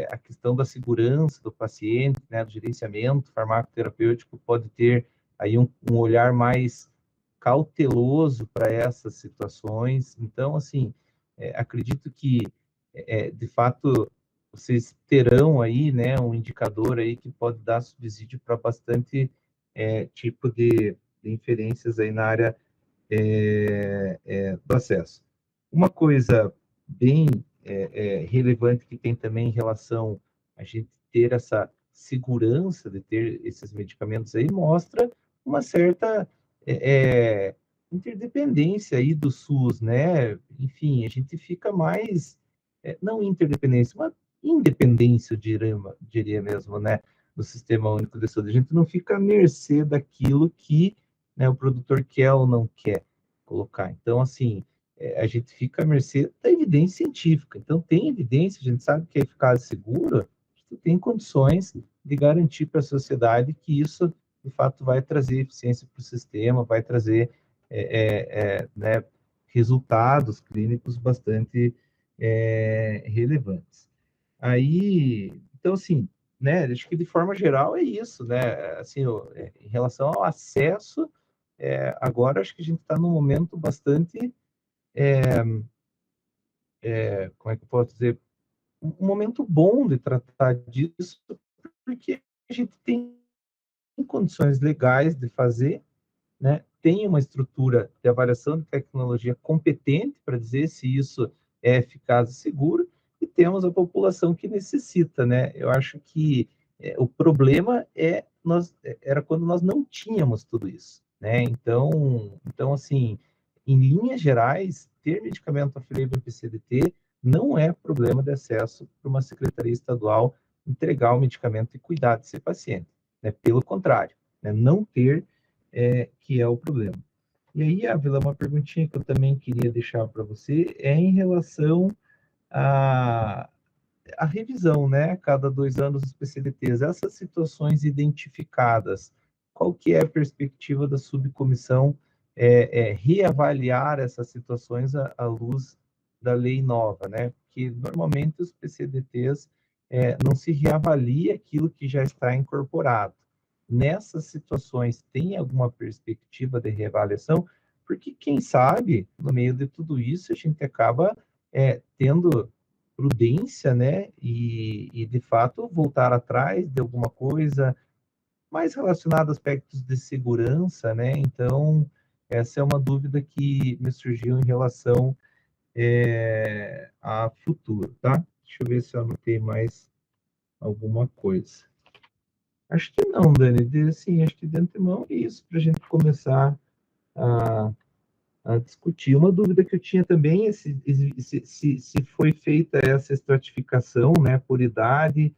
a questão da segurança do paciente, né, do gerenciamento farmacoterapêutico, pode ter aí um olhar mais cauteloso para essas situações. Então, assim, acredito que, de fato, vocês terão aí, né, um indicador aí que pode dar subsídio para bastante tipo de inferências aí na área do acesso. Uma coisa bem relevante que tem também em relação a gente ter essa segurança de ter esses medicamentos aí, mostra uma certa interdependência aí do SUS, né? Enfim, a gente fica mais, não interdependência, mas independência, eu diria mesmo, né? Do Sistema Único de Saúde. A gente não fica à mercê daquilo que, né, o produtor quer ou não quer colocar. Então, assim, a gente fica à mercê da evidência científica. Então, tem evidência, a gente sabe que é eficaz e seguro, a gente tem condições de garantir para a sociedade que isso, de fato, vai trazer eficiência para o sistema, vai trazer né, resultados clínicos bastante relevantes. Aí, então, assim, né, acho que de forma geral é isso, né, assim, em relação ao acesso, agora acho que a gente está num momento bastante, como é que eu posso dizer, um momento bom de tratar disso, porque a gente tem condições legais de fazer, né, tem uma estrutura de avaliação de tecnologia competente para dizer se isso é eficaz e seguro, e temos a população que necessita, né? Eu acho que o problema era quando nós não tínhamos tudo isso, né? Então assim, em linhas gerais, ter medicamento off-label PCDT não é problema de acesso para uma secretaria estadual entregar o medicamento e cuidar desse paciente, né? Pelo contrário, né? Não ter que é o problema. E aí, Ávila, uma perguntinha que eu também queria deixar para você é em relação à revisão, né? Cada 2 anos dos PCDTs, essas situações identificadas, qual que é a perspectiva da subcomissão reavaliar essas situações à luz da lei nova, né? Porque normalmente os PCDTs não se reavalia aquilo que já está incorporado. Nessas situações, tem alguma perspectiva de reavaliação? Porque, quem sabe, no meio de tudo isso, a gente acaba tendo prudência, né? E, de fato, voltar atrás de alguma coisa mais relacionada a aspectos de segurança, né? Então, essa é uma dúvida que me surgiu em relação a futuro, tá? Deixa eu ver se eu anotei mais alguma coisa. Acho que não, Dani. Assim, acho que de antemão é isso para a gente começar a discutir. Uma dúvida que eu tinha também é se foi feita essa estratificação, né, por idade.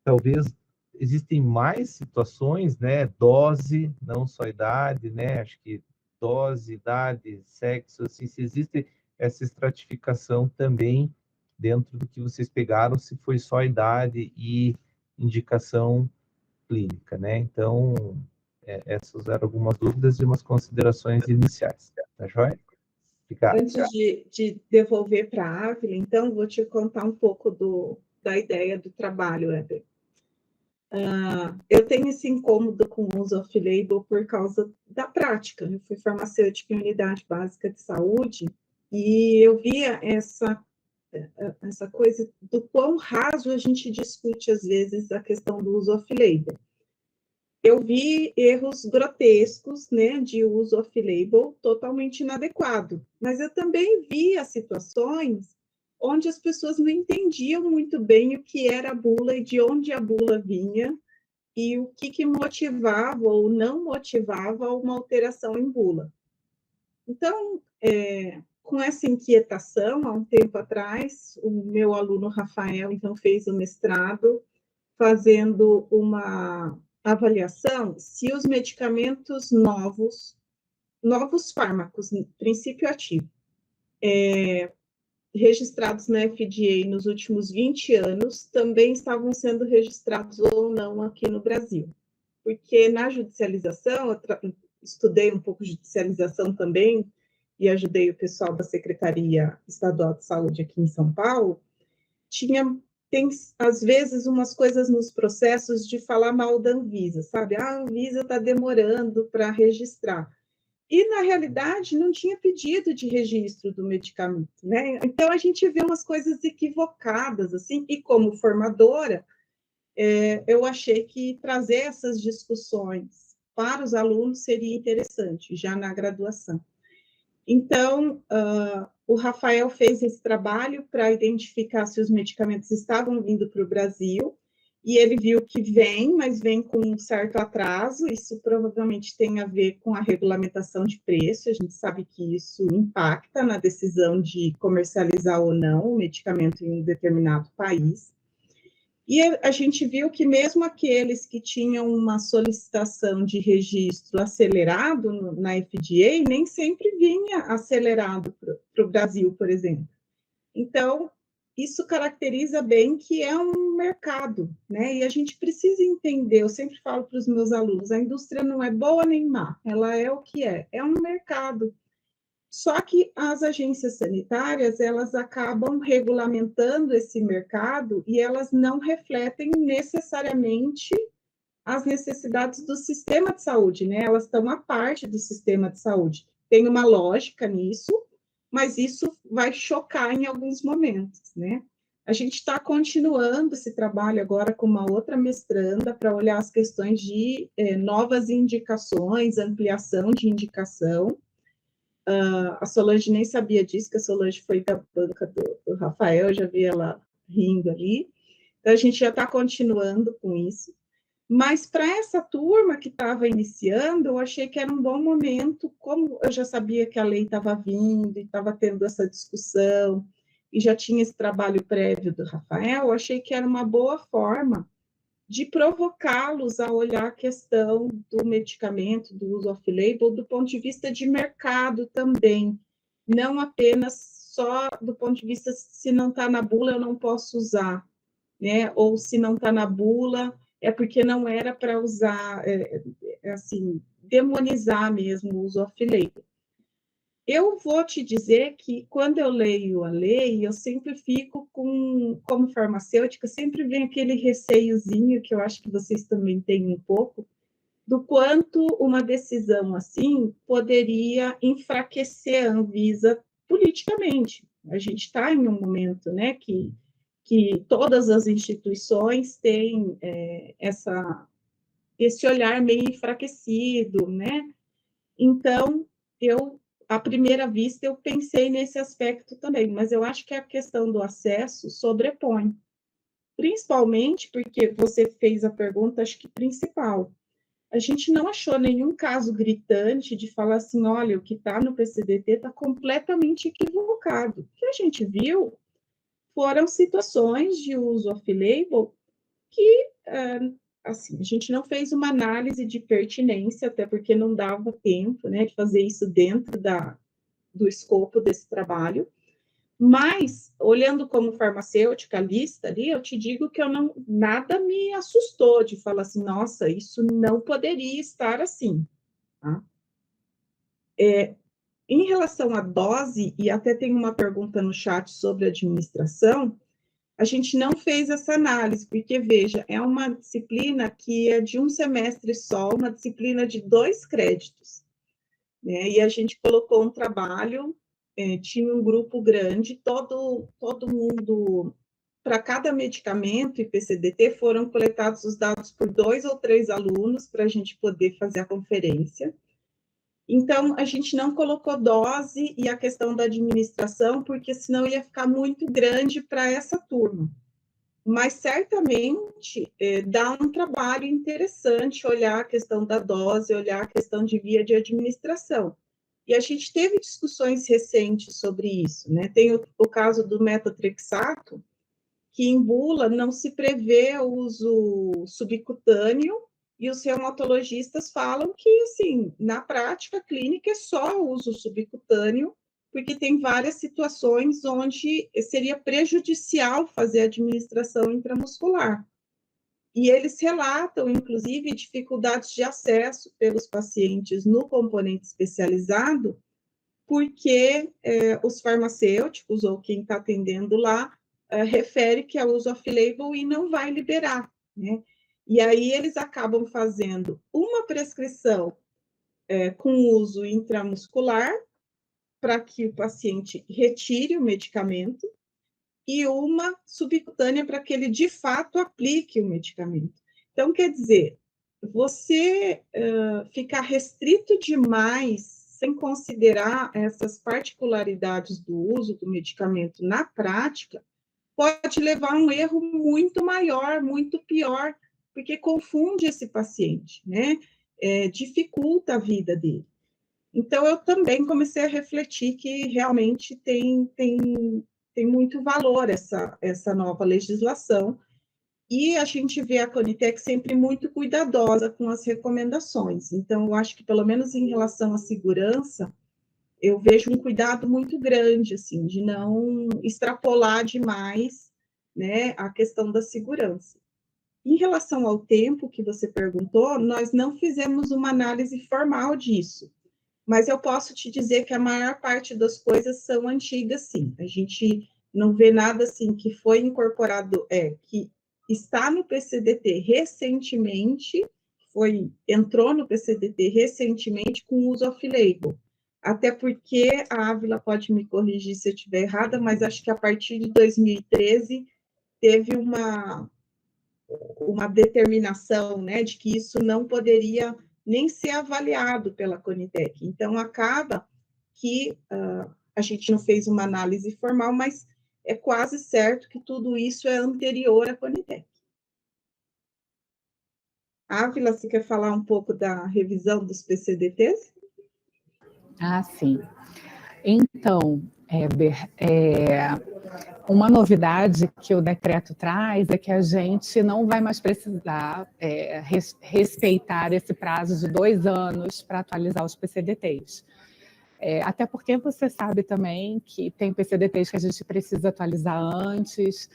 Talvez existem mais situações, né, dose, não só idade, né, acho que dose, idade, sexo, assim, se existe essa estratificação também dentro do que vocês pegaram, se foi só idade e indicação clínica, né? Então, essas eram algumas dúvidas e umas considerações iniciais, tá joia? Obrigado. Antes de devolver para a Ávila, então, vou te contar um pouco da ideia do trabalho, Éder. Eu tenho esse incômodo com o uso off-label por causa da prática. Eu fui farmacêutica em unidade básica de saúde e eu via essa coisa do quão raso a gente discute, às vezes, a questão do uso off-label. Eu vi erros grotescos, né, de uso off-label totalmente inadequado, mas eu também vi as situações onde as pessoas não entendiam muito bem o que era a bula e de onde a bula vinha e o que motivava ou não motivava uma alteração em bula. Então, com essa inquietação, há um tempo atrás, o meu aluno Rafael, então, fez o mestrado, fazendo uma avaliação se os medicamentos novos fármacos, princípio ativo, registrados na FDA nos últimos 20 anos, também estavam sendo registrados ou não aqui no Brasil. Porque na judicialização, eu estudei um pouco de judicialização também, e ajudei o pessoal da Secretaria Estadual de Saúde aqui em São Paulo, tem, às vezes, umas coisas nos processos de falar mal da Anvisa, sabe? A Anvisa está demorando para registrar. E, na realidade, não tinha pedido de registro do medicamento, né? Então, a gente vê umas coisas equivocadas, assim, e como formadora, eu achei que trazer essas discussões para os alunos seria interessante, já na graduação. Então, o Rafael fez esse trabalho para identificar se os medicamentos estavam vindo para o Brasil, e ele viu que vem, mas vem com um certo atraso. Isso provavelmente tem a ver com a regulamentação de preço. A gente sabe que isso impacta na decisão de comercializar ou não o medicamento em um determinado país. E a gente viu que mesmo aqueles que tinham uma solicitação de registro acelerado na FDA, nem sempre vinha acelerado para o Brasil, por exemplo. Então, isso caracteriza bem que é um mercado, né? E a gente precisa entender, eu sempre falo para os meus alunos, a indústria não é boa nem má, ela é o que é um mercado. Só que as agências sanitárias, elas acabam regulamentando esse mercado e elas não refletem necessariamente as necessidades do sistema de saúde, né? Elas estão à parte do sistema de saúde. Tem uma lógica nisso, mas isso vai chocar em alguns momentos, né? A gente está continuando esse trabalho agora com uma outra mestranda para olhar as questões de novas indicações, ampliação de indicação. A Solange nem sabia disso, que a Solange foi da banca do Rafael, eu já vi ela rindo ali. Então, a gente já está continuando com isso. Mas para essa turma que estava iniciando, eu achei que era um bom momento, como eu já sabia que a lei estava vindo e estava tendo essa discussão, e já tinha esse trabalho prévio do Rafael, eu achei que era uma boa forma de provocá-los a olhar a questão do medicamento, do uso off-label, do ponto de vista de mercado também, não apenas só do ponto de vista se não está na bula eu não posso usar, né? Ou se não está na bula é porque não era para usar, assim, demonizar mesmo o uso off-label. Eu vou te dizer que, quando eu leio a lei, eu sempre fico como farmacêutica, sempre vem aquele receiozinho, que eu acho que vocês também têm um pouco, do quanto uma decisão assim poderia enfraquecer a Anvisa politicamente. A gente está em um momento, né, que todas as instituições têm esse olhar meio enfraquecido, né? Então, à primeira vista, eu pensei nesse aspecto também, mas eu acho que a questão do acesso sobrepõe, principalmente porque você fez a pergunta, acho que principal. A gente não achou nenhum caso gritante de falar assim, olha, o que está no PCDT está completamente equivocado. O que a gente viu foram situações de uso off-label que, assim, a gente não fez uma análise de pertinência, até porque não dava tempo, né, de fazer isso dentro do escopo desse trabalho, mas, olhando como farmacêutica, lista ali, eu te digo que nada me assustou de falar assim, nossa, isso não poderia estar assim, tá? Em relação à dose, e até tem uma pergunta no chat sobre administração, a gente não fez essa análise, porque, veja, é uma disciplina que é de um semestre só, uma disciplina de 2 créditos, né? E a gente colocou um trabalho, tinha um grupo grande, todo mundo, para cada medicamento e PCDT, foram coletados os dados por 2 ou 3 alunos, para a gente poder fazer a conferência. Então, a gente não colocou dose e a questão da administração, porque senão ia ficar muito grande para essa turma. Mas, certamente, dá um trabalho interessante olhar a questão da dose, olhar a questão de via de administração. E a gente teve discussões recentes sobre isso, né? Tem o caso do metotrexato, que em bula não se prevê o uso subcutâneo, e os reumatologistas falam que, assim, na prática clínica é só o uso subcutâneo, porque tem várias situações onde seria prejudicial fazer a administração intramuscular. E eles relatam, inclusive, dificuldades de acesso pelos pacientes no componente especializado, porque os farmacêuticos, ou quem está atendendo lá, refere que é uso off-label e não vai liberar, né? E aí eles acabam fazendo uma prescrição com uso intramuscular, para que o paciente retire o medicamento, e uma subcutânea para que ele, de fato, aplique o medicamento. Então, quer dizer, você ficar restrito demais, sem considerar essas particularidades do uso do medicamento na prática, pode levar a um erro muito maior, muito pior, porque confunde esse paciente, né? Dificulta a vida dele. Então, eu também comecei a refletir que realmente tem muito valor essa nova legislação, e a gente vê a Conitec sempre muito cuidadosa com as recomendações. Então, eu acho que, pelo menos em relação à segurança, eu vejo um cuidado muito grande, assim, de não extrapolar demais, né, a questão da segurança. Em relação ao tempo que você perguntou, nós não fizemos uma análise formal disso, mas eu posso te dizer que a maior parte das coisas são antigas, sim. A gente não vê nada assim que foi incorporado, que está no PCDT recentemente, entrou no PCDT recentemente com uso off-label. Até porque a Ávila pode me corrigir se eu estiver errada, mas acho que a partir de 2013 teve uma determinação, né, de que isso não poderia nem ser avaliado pela Conitec. Então, acaba que a gente não fez uma análise formal, mas é quase certo que tudo isso é anterior à Conitec. Ávila, você quer falar um pouco da revisão dos PCDTs? Ah, sim. Então, Heber, uma novidade que o decreto traz é que a gente não vai mais precisar respeitar esse prazo de 2 anos para atualizar os PCDTs. Até porque você sabe também que tem PCDTs que a gente precisa atualizar antes,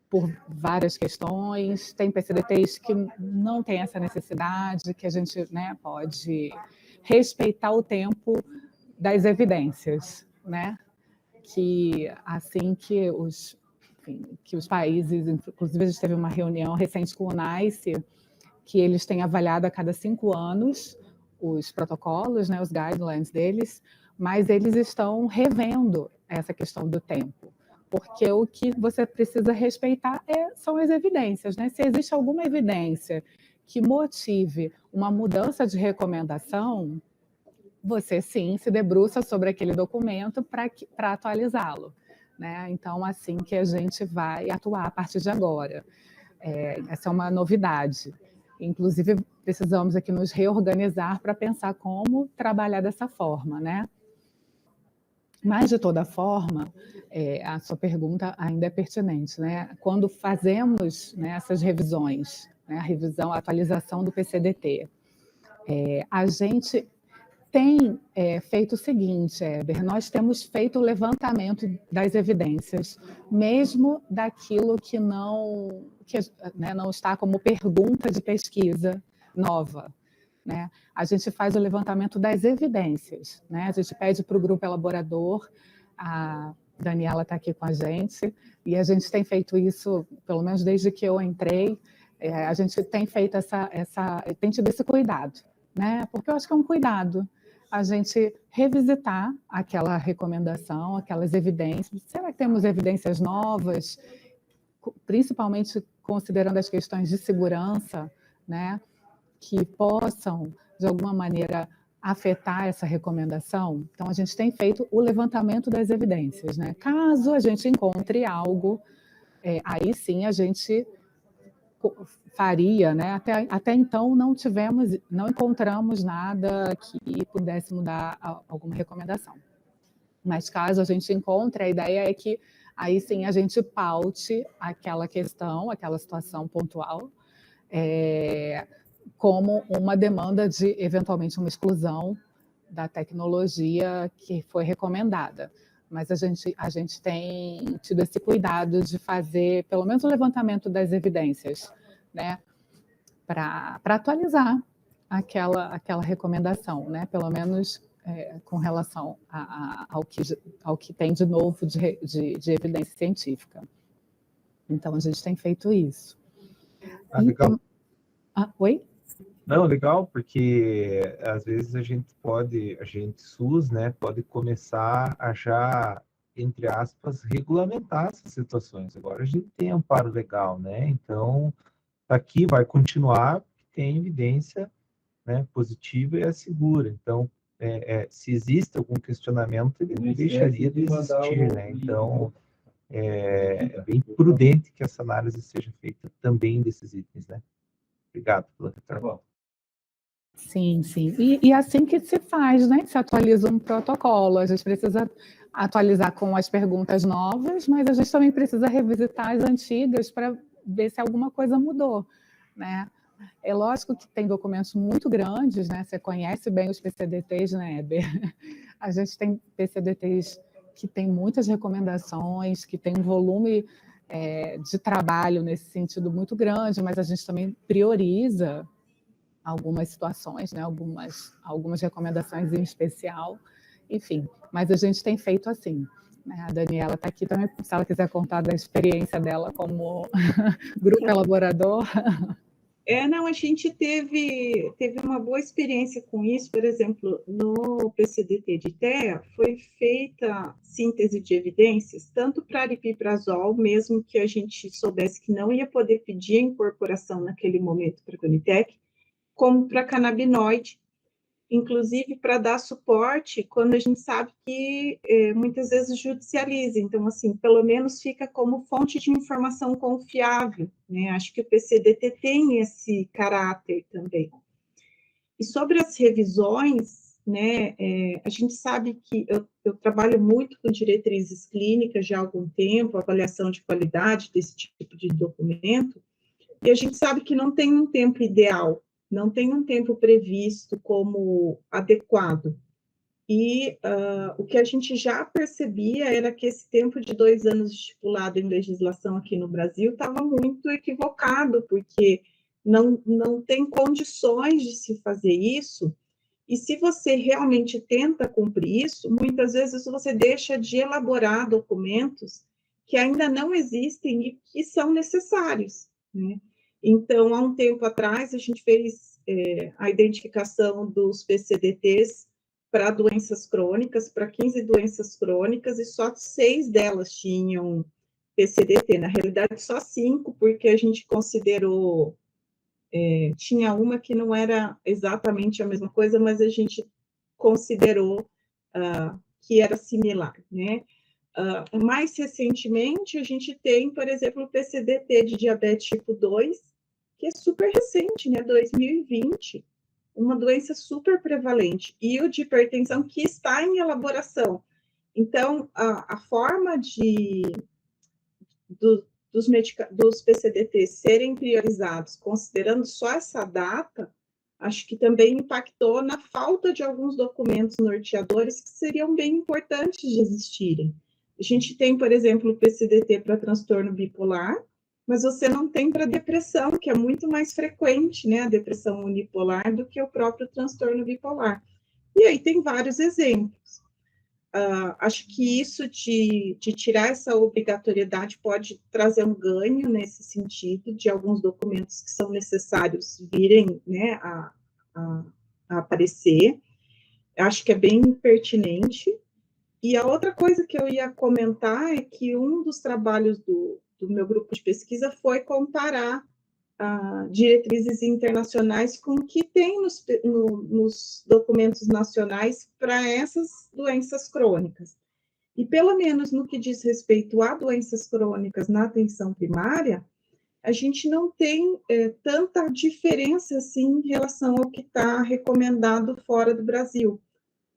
por várias questões, tem PCDTs que não tem essa necessidade, que a gente, né, pode respeitar o tempo das evidências, né? Que assim que os países, inclusive a gente teve uma reunião recente com o NICE, que eles têm avaliado a cada 5 anos os protocolos, né, os guidelines deles, mas eles estão revendo essa questão do tempo, porque o que você precisa respeitar são as evidências, né? Se existe alguma evidência que motive uma mudança de recomendação, você sim se debruça sobre aquele documento para atualizá-lo, né? Então, assim que a gente vai atuar a partir de agora. Essa é uma novidade. Inclusive, precisamos aqui nos reorganizar para pensar como trabalhar dessa forma, né? Mas, de toda forma, a sua pergunta ainda é pertinente, né? Quando fazemos, né, essas revisões, né, a atualização do PCDT, a gente tem feito o seguinte, Heber, nós temos feito o levantamento das evidências, mesmo daquilo que não está como pergunta de pesquisa nova, né? A gente faz o levantamento das evidências, né? A gente pede para o grupo elaborador, a Daniela está aqui com a gente, e a gente tem feito isso, pelo menos desde que eu entrei, a gente tem feito tem tido esse cuidado, né? Porque eu acho que é um cuidado a gente revisitar aquela recomendação, aquelas evidências. Será que temos evidências novas, principalmente considerando as questões de segurança, né, que possam, de alguma maneira, afetar essa recomendação? Então, a gente tem feito o levantamento das evidências, né? Caso a gente encontre algo, aí sim a gente faria, né? Até então não encontramos nada que pudesse mudar alguma recomendação. Mas caso a gente encontre, a ideia é que aí sim a gente paute aquela questão, aquela situação pontual, como uma demanda de, eventualmente, uma exclusão da tecnologia que foi recomendada. Mas a gente tem tido esse cuidado de fazer, pelo menos, o levantamento das evidências, né, para atualizar aquela recomendação, né, pelo menos com relação ao que tem de novo de evidência científica. Então, a gente tem feito isso. Legal. Oi? Não, legal, porque às vezes a gente SUS, né, pode começar a já, entre aspas, regulamentar essas situações. Agora a gente tem amparo legal, né? Então, aqui vai continuar, tem evidência, né, positiva e é segura. Então, se existe algum questionamento, ele deixaria de existir, né? Então, é bem prudente que essa análise seja feita também desses itens, né? Obrigado pela retorno. Sim, sim. E assim que se faz, né? Se atualiza um protocolo. A gente precisa atualizar com as perguntas novas, mas a gente também precisa revisitar as antigas para ver se alguma coisa mudou, né? É lógico que tem documentos muito grandes, né? Você conhece bem os PCDTs, né, Heber? A gente tem PCDTs que tem muitas recomendações, que tem um volume de trabalho nesse sentido muito grande, mas a gente também prioriza algumas situações, né? algumas recomendações em especial, enfim, mas a gente tem feito assim. Né? A Daniela está aqui também, se ela quiser contar da experiência dela como grupo elaborador. Não, a gente teve uma boa experiência com isso. Por exemplo, no PCDT de TEA foi feita síntese de evidências, tanto para aripiprazol, mesmo que a gente soubesse que não ia poder pedir a incorporação naquele momento para a Conitec, como para canabinoide, inclusive para dar suporte quando a gente sabe que muitas vezes judicializa. Então, assim, pelo menos fica como fonte de informação confiável, né? Acho que o PCDT tem esse caráter também. E sobre as revisões, né, a gente sabe que eu trabalho muito com diretrizes clínicas já há algum tempo, avaliação de qualidade desse tipo de documento, e a gente sabe que não tem um tempo ideal, não tem um tempo previsto como adequado. E o que a gente já percebia era que esse tempo de 2 anos estipulado em legislação aqui no Brasil estava muito equivocado, porque não tem condições de se fazer isso, e se você realmente tenta cumprir isso, muitas vezes você deixa de elaborar documentos que ainda não existem e que são necessários, né? Então, há um tempo atrás, a gente fez a identificação dos PCDTs para doenças crônicas, para 15 doenças crônicas, e só 6 delas tinham PCDT. Na realidade, só 5, porque a gente considerou... tinha uma que não era exatamente a mesma coisa, mas a gente considerou que era similar, né? Mais recentemente, a gente tem, por exemplo, o PCDT de diabetes tipo 2, que é super recente, né? 2020, uma doença super prevalente, e o de hipertensão que está em elaboração. Então, a forma dos PCDTs serem priorizados, considerando só essa data, acho que também impactou na falta de alguns documentos norteadores que seriam bem importantes de existirem. A gente tem, por exemplo, o PCDT para transtorno bipolar, mas você não tem para depressão, que é muito mais frequente, né, a depressão unipolar, do que o próprio transtorno bipolar. E aí tem vários exemplos. Acho que isso de tirar essa obrigatoriedade pode trazer um ganho nesse sentido, de alguns documentos que são necessários virem, né, a aparecer. Acho que é bem pertinente. E a outra coisa que eu ia comentar é que um dos trabalhos do meu grupo de pesquisa foi comparar diretrizes internacionais com o que tem nos documentos nacionais para essas doenças crônicas. E, pelo menos no que diz respeito a doenças crônicas na atenção primária, a gente não tem tanta diferença assim em relação ao que está recomendado fora do Brasil.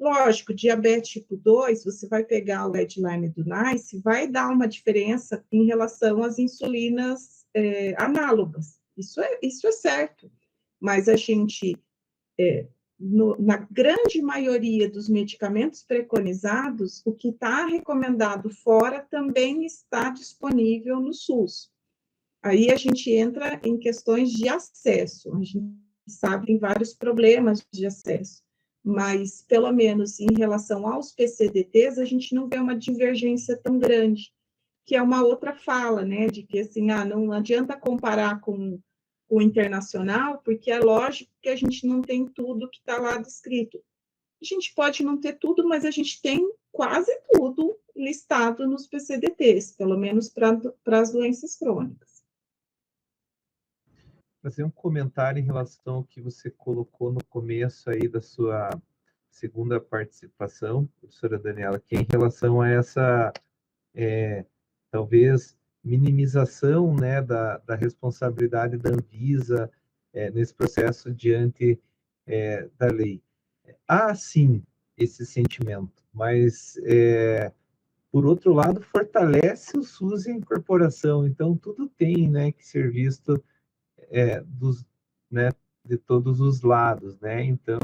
Lógico, diabetes tipo 2, você vai pegar o guideline do NICE, vai dar uma diferença em relação às insulinas análogas. Isso é certo. Mas a gente, na grande maioria dos medicamentos preconizados, o que está recomendado fora também está disponível no SUS. Aí a gente entra em questões de acesso. A gente sabe que tem vários problemas de acesso, mas, pelo menos em relação aos PCDTs, a gente não vê uma divergência tão grande, que é uma outra fala, né, de que, assim, não adianta comparar com o internacional, porque é lógico que a gente não tem tudo que está lá descrito. A gente pode não ter tudo, mas a gente tem quase tudo listado nos PCDTs, pelo menos para as doenças crônicas. Fazer um comentário em relação ao que você colocou no começo aí da sua segunda participação, professora Daniela, que é em relação a essa, talvez, minimização, né, da responsabilidade da Anvisa nesse processo diante da lei. Há, sim, esse sentimento, mas, por outro lado, fortalece o SUS e a incorporação, então tudo tem, né, que ser visto né, de todos os lados, né? Então,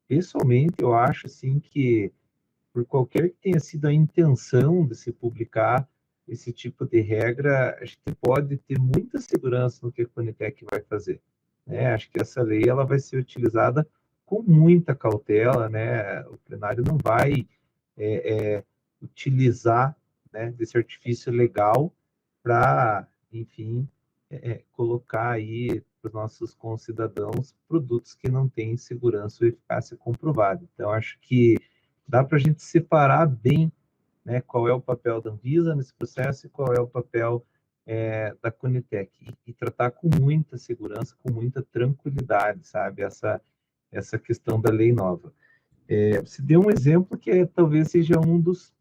pessoalmente, eu acho assim que, por qualquer que tenha sido a intenção de se publicar esse tipo de regra, a gente pode ter muita segurança no que a Conitec vai fazer, né? Acho que essa lei ela vai ser utilizada com muita cautela, né? O plenário não vai utilizar, né, desse artifício legal para, enfim, colocar aí para os nossos concidadãos produtos que não têm segurança ou eficácia comprovada. Então, acho que dá para a gente separar bem, né, qual é o papel da Anvisa nesse processo e qual é o papel da Conitec, e tratar com muita segurança, com muita tranquilidade, sabe, essa questão da lei nova. Você deu um exemplo que talvez seja um dos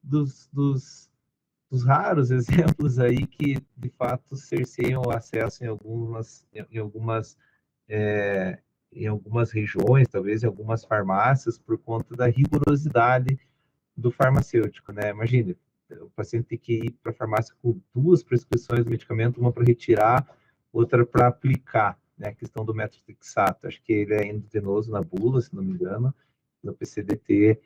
raros exemplos aí que, de fato, cerceiam o acesso em algumas regiões, talvez em algumas farmácias, por conta da rigorosidade do farmacêutico, né? Imagine, o paciente tem que ir para a farmácia com 2 prescrições de medicamento, uma para retirar, outra para aplicar, né? A questão do metotrexato, acho que ele é endovenoso na bula, se não me engano, no PCDT,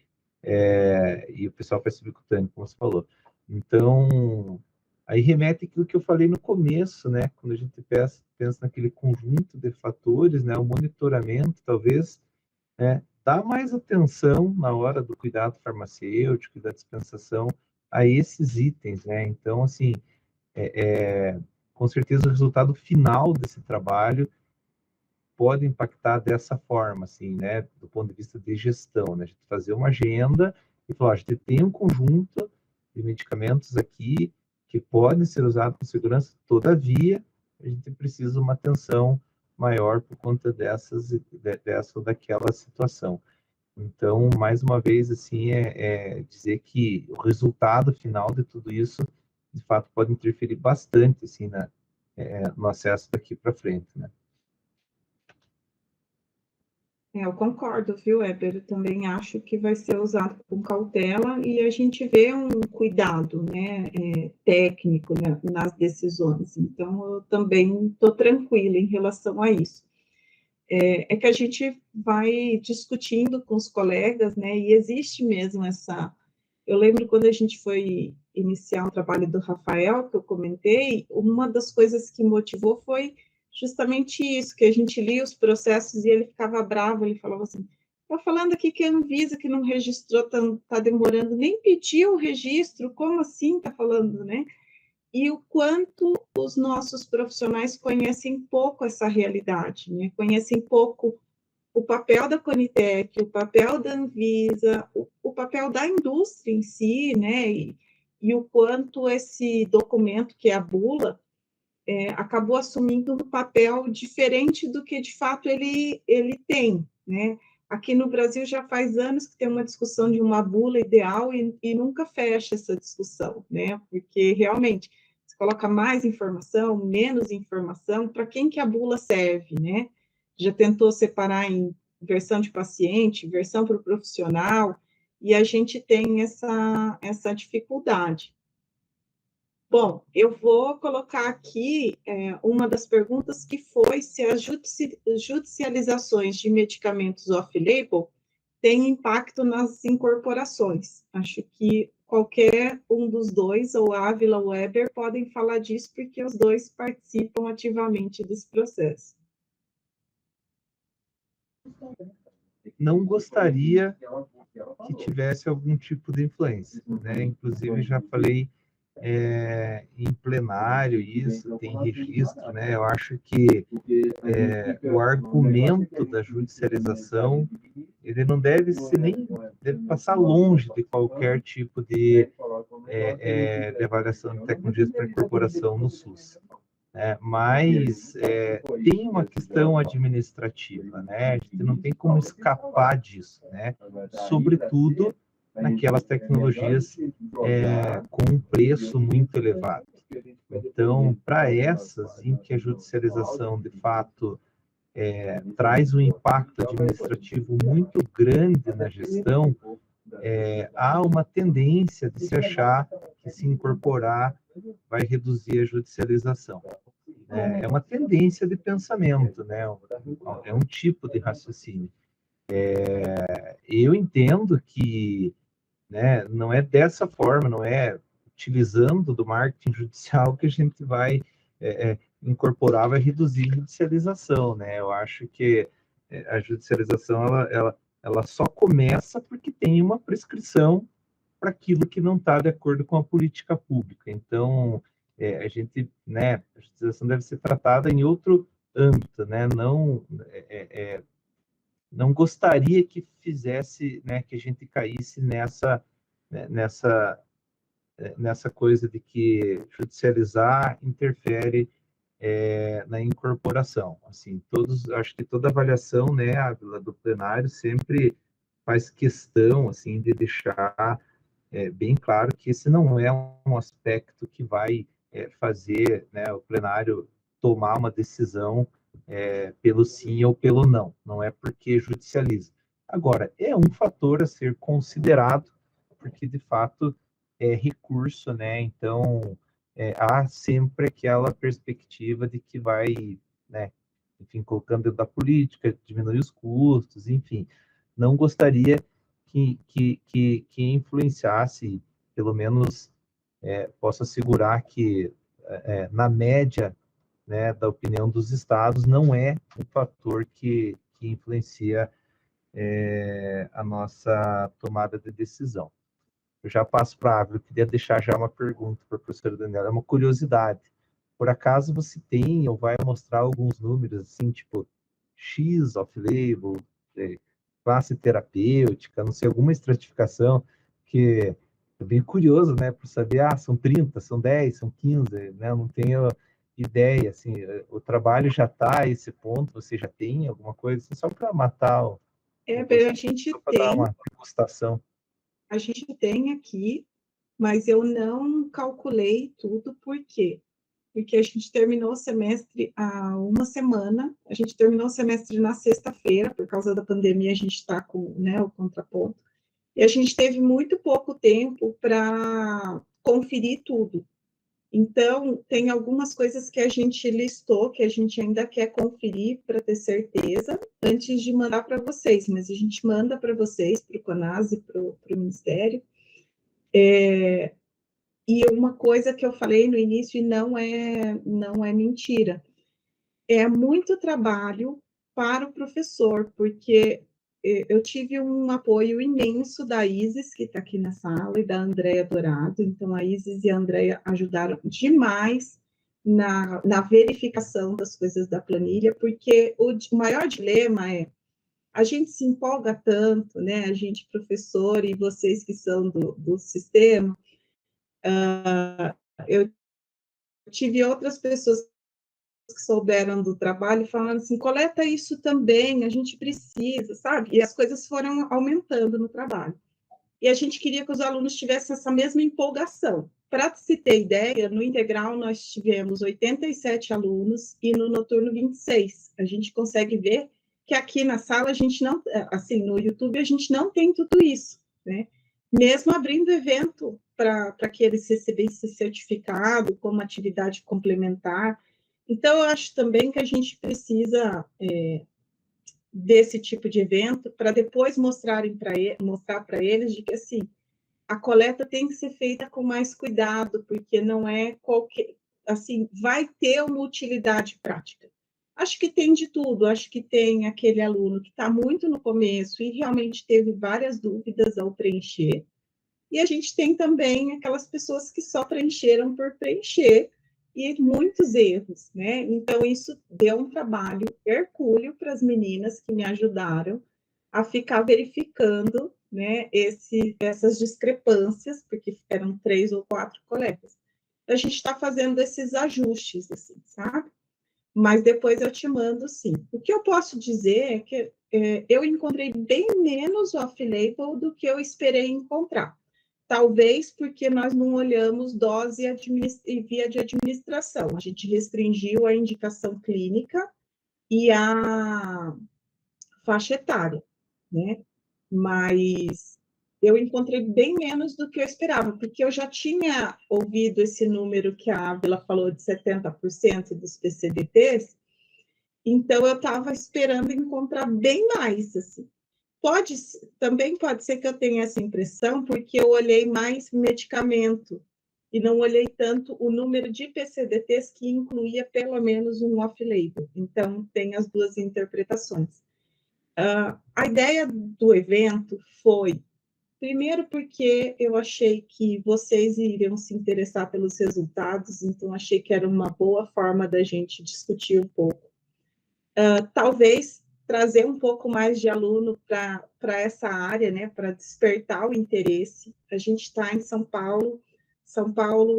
e o pessoal faz subcutâneo, como você falou. Então, aí remete aquilo que eu falei no começo, né? Quando a gente pensa naquele conjunto de fatores, né? O monitoramento, talvez, né? Dá mais atenção na hora do cuidado farmacêutico e da dispensação a esses itens, né? Então, assim, com certeza o resultado final desse trabalho pode impactar dessa forma, assim, né? Do ponto de vista de gestão, né? A gente fazer uma agenda e falar, a gente tem um conjunto de medicamentos aqui que podem ser usados com segurança, todavia, a gente precisa de uma atenção maior por conta dessa ou daquela situação. Então, mais uma vez, assim, dizer que o resultado final de tudo isso, de fato, pode interferir bastante, assim, no acesso daqui para frente, né? Eu concordo, viu, Weber? Eu também acho que vai ser usado com cautela e a gente vê um cuidado, né, técnico, né, nas decisões. Então, eu também estou tranquila em relação a isso. É que a gente vai discutindo com os colegas, né, e existe mesmo essa... Eu lembro quando a gente foi iniciar o trabalho do Rafael, que eu comentei, uma das coisas que motivou foi justamente isso, que a gente lia os processos e ele ficava bravo, ele falava assim, está falando aqui que a Anvisa que não registrou, está demorando, nem pediu o registro, como assim está falando, né? E o quanto os nossos profissionais conhecem pouco essa realidade, né? Conhecem pouco o papel da Conitec, o papel da Anvisa, o papel da indústria em si, né? E o quanto esse documento, que é a bula, acabou assumindo um papel diferente do que, de fato, ele tem, né? Aqui no Brasil já faz anos que tem uma discussão de uma bula ideal e nunca fecha essa discussão, né? Porque, realmente, Você coloca mais informação, menos informação, para quem que a bula serve, né? Já tentou separar em versão de paciente, versão para o profissional, e a gente tem essa dificuldade. Bom, eu vou colocar aqui uma das perguntas que foi se as judicializações de medicamentos off-label têm impacto nas incorporações. Acho que qualquer um dos dois, ou Ávila ou Weber, podem falar disso, porque os dois participam ativamente desse processo. Não gostaria que tivesse algum tipo de influência, né? Inclusive, já falei em plenário isso, tem registro, né? Eu acho que o argumento da judicialização, ele não deve ser deve passar longe de qualquer tipo de avaliação de tecnologias para incorporação no SUS. Mas tem uma questão administrativa, né? A gente não tem como escapar disso, né? Sobretudo naquelas tecnologias com um preço muito elevado. Então, para essas em que a judicialização, de fato, traz um impacto administrativo muito grande na gestão, há uma tendência de se achar que se incorporar vai reduzir a judicialização. É uma tendência de pensamento, né? É um tipo de raciocínio. Eu entendo que, né, não é dessa forma, não é utilizando do marketing judicial que a gente vai incorporar, vai reduzir a judicialização, né? Eu acho que a judicialização ela só começa porque tem uma prescrição para aquilo que não está de acordo com a política pública. Então, a gente, né, a judicialização deve ser tratada em outro âmbito, né? Não gostaria que fizesse, né, que a gente caísse nessa coisa de que judicializar interfere na incorporação. Assim, acho que toda avaliação, né, do plenário sempre faz questão, assim, de deixar bem claro que esse não é um aspecto que vai fazer, né, o plenário tomar uma decisão pelo sim ou pelo não. Não é porque judicializa. Agora, é um fator a ser considerado, porque, de fato, é recurso, né? Então, há sempre aquela perspectiva de que vai, né, enfim, colocando dentro da política, diminuir os custos, enfim. Não gostaria que influenciasse, pelo menos posso assegurar que, na média, né, da opinião dos estados, não é um fator que influencia a nossa tomada de decisão. Eu já passo para a Ávila, eu queria deixar já uma pergunta para a professora Daniela, é uma curiosidade. Por acaso você tem ou vai mostrar alguns números, assim, tipo X off-label, classe terapêutica, não sei, alguma estratificação, que é bem curioso, né, para saber, são 30, são 10, são 15, né, eu não tenho ideia, assim, o trabalho já está a esse ponto, você já tem alguma coisa, assim, só para matar o... A gente tem dar uma degustação. A gente tem aqui, mas eu não calculei tudo, por quê? Porque a gente terminou o semestre há uma semana, a gente terminou o semestre na sexta-feira, por causa da pandemia a gente está com, né, o contraponto, e a gente teve muito pouco tempo para conferir tudo. Então, tem algumas coisas que a gente listou, que a gente ainda quer conferir para ter certeza, antes de mandar para vocês, mas a gente manda para vocês, para o CONAS e para o Ministério. E uma coisa que eu falei no início, e não é mentira, é muito trabalho para o professor, porque eu tive um apoio imenso da Isis, que está aqui na sala, e da Andréia Dourado. Então, a Isis e a Andréia ajudaram demais na verificação das coisas da planilha, porque o maior dilema é a gente se empolga tanto, né? A gente, professor, e vocês que são do sistema, eu tive outras pessoas que souberam do trabalho falando assim, coleta isso também, a gente precisa, sabe? E as coisas foram aumentando no trabalho. e a gente queria que os alunos tivessem essa mesma empolgação. Para se ter ideia, no integral nós tivemos 87 alunos e no noturno 26. A gente consegue ver que aqui na sala a gente não, assim, no YouTube a gente não tem tudo isso, né? Mesmo abrindo evento para que eles recebessem esse certificado como atividade complementar. Então, eu acho também que a gente precisa desse tipo de evento para depois mostrar para eles de que, assim, a coleta tem que ser feita com mais cuidado, porque não é qualquer, assim, vai ter uma utilidade prática. Acho que tem de tudo, acho que tem aquele aluno que está muito no começo e realmente teve várias dúvidas ao preencher, e a gente tem também aquelas pessoas que só preencheram por preencher e muitos erros, né? Então, isso deu um trabalho hercúleo para as meninas que me ajudaram a ficar verificando, né, essas discrepâncias, porque eram 3 ou 4 colegas. A gente está fazendo esses ajustes, assim, sabe? Mas depois eu te mando, sim. O que eu posso dizer é que eu encontrei bem menos off-label do que eu esperei encontrar. Talvez porque nós não olhamos dose e via de administração. A gente restringiu a indicação clínica e a faixa etária, né? Mas eu encontrei bem menos do que eu esperava, porque eu já tinha ouvido esse número que a Ávila falou de 70% dos PCDTs, então eu estava esperando encontrar bem mais, assim. Também pode ser que eu tenha essa impressão, porque eu olhei mais medicamento e não olhei tanto o número de PCDTs que incluía pelo menos um off-label. Então, tem as duas interpretações. A ideia do evento foi, primeiro, porque eu achei que vocês iriam se interessar pelos resultados, então achei que era uma boa forma da gente discutir um pouco. Talvez trazer um pouco mais de aluno para essa área, né, para despertar o interesse. A gente está em São Paulo,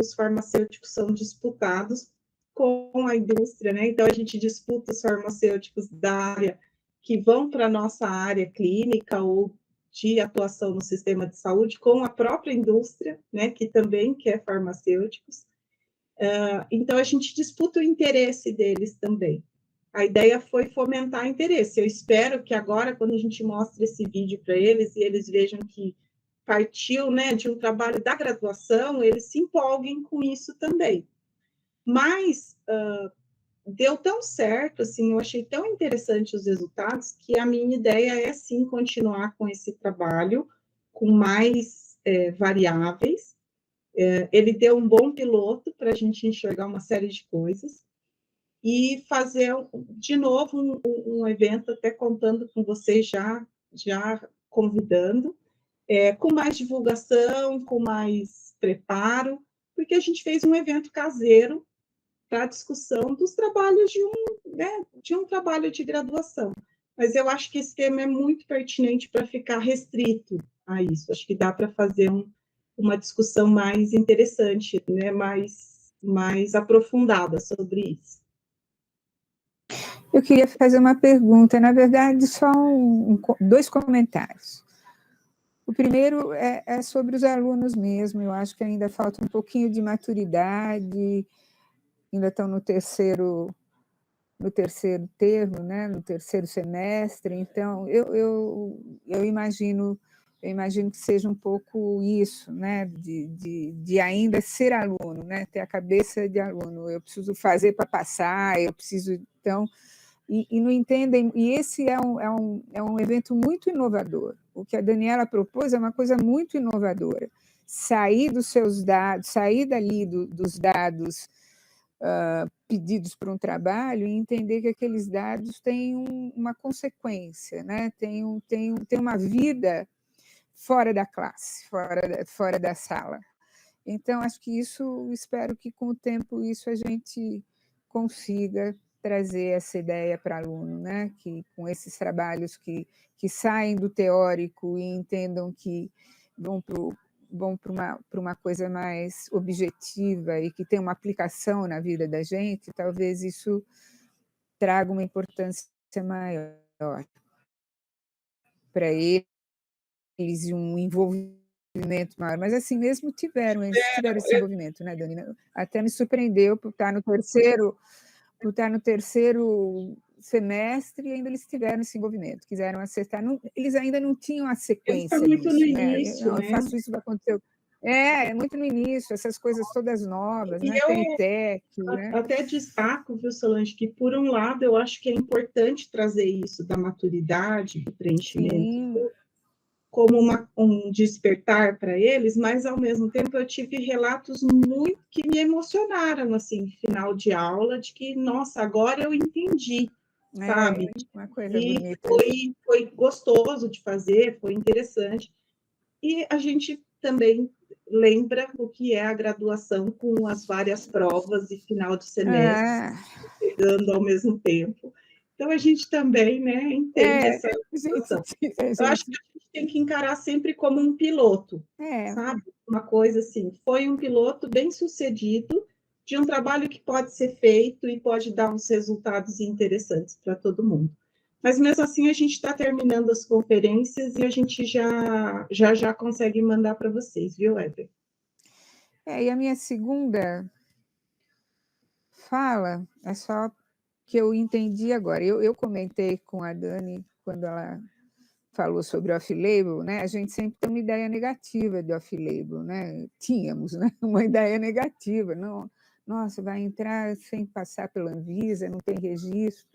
os farmacêuticos são disputados com a indústria, né, então a gente disputa os farmacêuticos da área que vão para a nossa área clínica ou de atuação no sistema de saúde com a própria indústria, né, que também quer farmacêuticos. Então, a gente disputa o interesse deles também. A ideia foi fomentar interesse. Eu espero que agora, quando a gente mostre esse vídeo para eles e eles vejam que partiu, né, de um trabalho da graduação, eles se empolguem com isso também. Mas deu tão certo, assim, eu achei tão interessante os resultados, que a minha ideia é, sim, continuar com esse trabalho, com mais variáveis. Ele deu um bom piloto para a gente enxergar uma série de coisas, e fazer de novo um evento, até contando com vocês, já convidando, com mais divulgação, com mais preparo, porque a gente fez um evento caseiro para a discussão dos trabalhos de um trabalho de graduação. Mas eu acho que esse tema é muito pertinente para ficar restrito a isso. Acho que dá para fazer uma discussão mais interessante, né, mais aprofundada sobre isso. Eu queria fazer uma pergunta, na verdade, só dois comentários. O primeiro é sobre os alunos mesmo, eu acho que ainda falta um pouquinho de maturidade, ainda estão no terceiro termo, né, no terceiro semestre, então eu imagino que seja um pouco isso, né, de ainda ser aluno, né, ter a cabeça de aluno, eu preciso fazer para passar, eu preciso, então, e não entendem, e esse é um evento muito inovador, o que a Daniela propôs é uma coisa muito inovadora, sair dos seus dados, sair dali dos dados pedidos para um trabalho e entender que aqueles dados têm uma consequência, né? tem uma vida fora da classe, fora da sala. Então, acho que espero que com o tempo isso a gente consiga trazer essa ideia para aluno, né? Que com esses trabalhos que saem do teórico e entendam que vão para uma coisa mais objetiva e que tem uma aplicação na vida da gente, talvez isso traga uma importância maior para eles e um envolvimento desenvolvimento maior, mas assim mesmo eles tiveram esse desenvolvimento, né, Dani? Até me surpreendeu por estar no terceiro semestre e ainda eles tiveram esse envolvimento, quiseram acertar, eles ainda não tinham a sequência muito disso, no né? início, Eu faço isso, vai acontecer. É muito no início, essas coisas todas novas, né? Tem tech, né? Até destaco, viu, Solange, que por um lado eu acho que é importante trazer isso da maturidade, do preenchimento, como um despertar para eles, mas ao mesmo tempo eu tive relatos muito que me emocionaram, assim, final de aula, de que, nossa, agora eu entendi, sabe? Uma coisa e bonita. foi gostoso de fazer, foi interessante. E a gente também lembra o que é a graduação com as várias provas e final de semestre chegando ao mesmo tempo. Então, a gente também, né, entende essa situação. Eu acho que a gente tem que encarar sempre como um piloto, sabe? Uma coisa assim, foi um piloto bem sucedido de um trabalho que pode ser feito e pode dar uns resultados interessantes para todo mundo. Mas, mesmo assim, a gente está terminando as conferências e a gente já consegue mandar para vocês, viu, Éder? E a minha segunda fala é só que eu entendi agora. Eu comentei com a Dani, quando ela falou sobre off-label, né? A gente sempre tem uma ideia negativa de off-label, né? Tínhamos, né? Uma ideia negativa. Não, nossa, vai entrar sem passar pela Anvisa, não tem registro.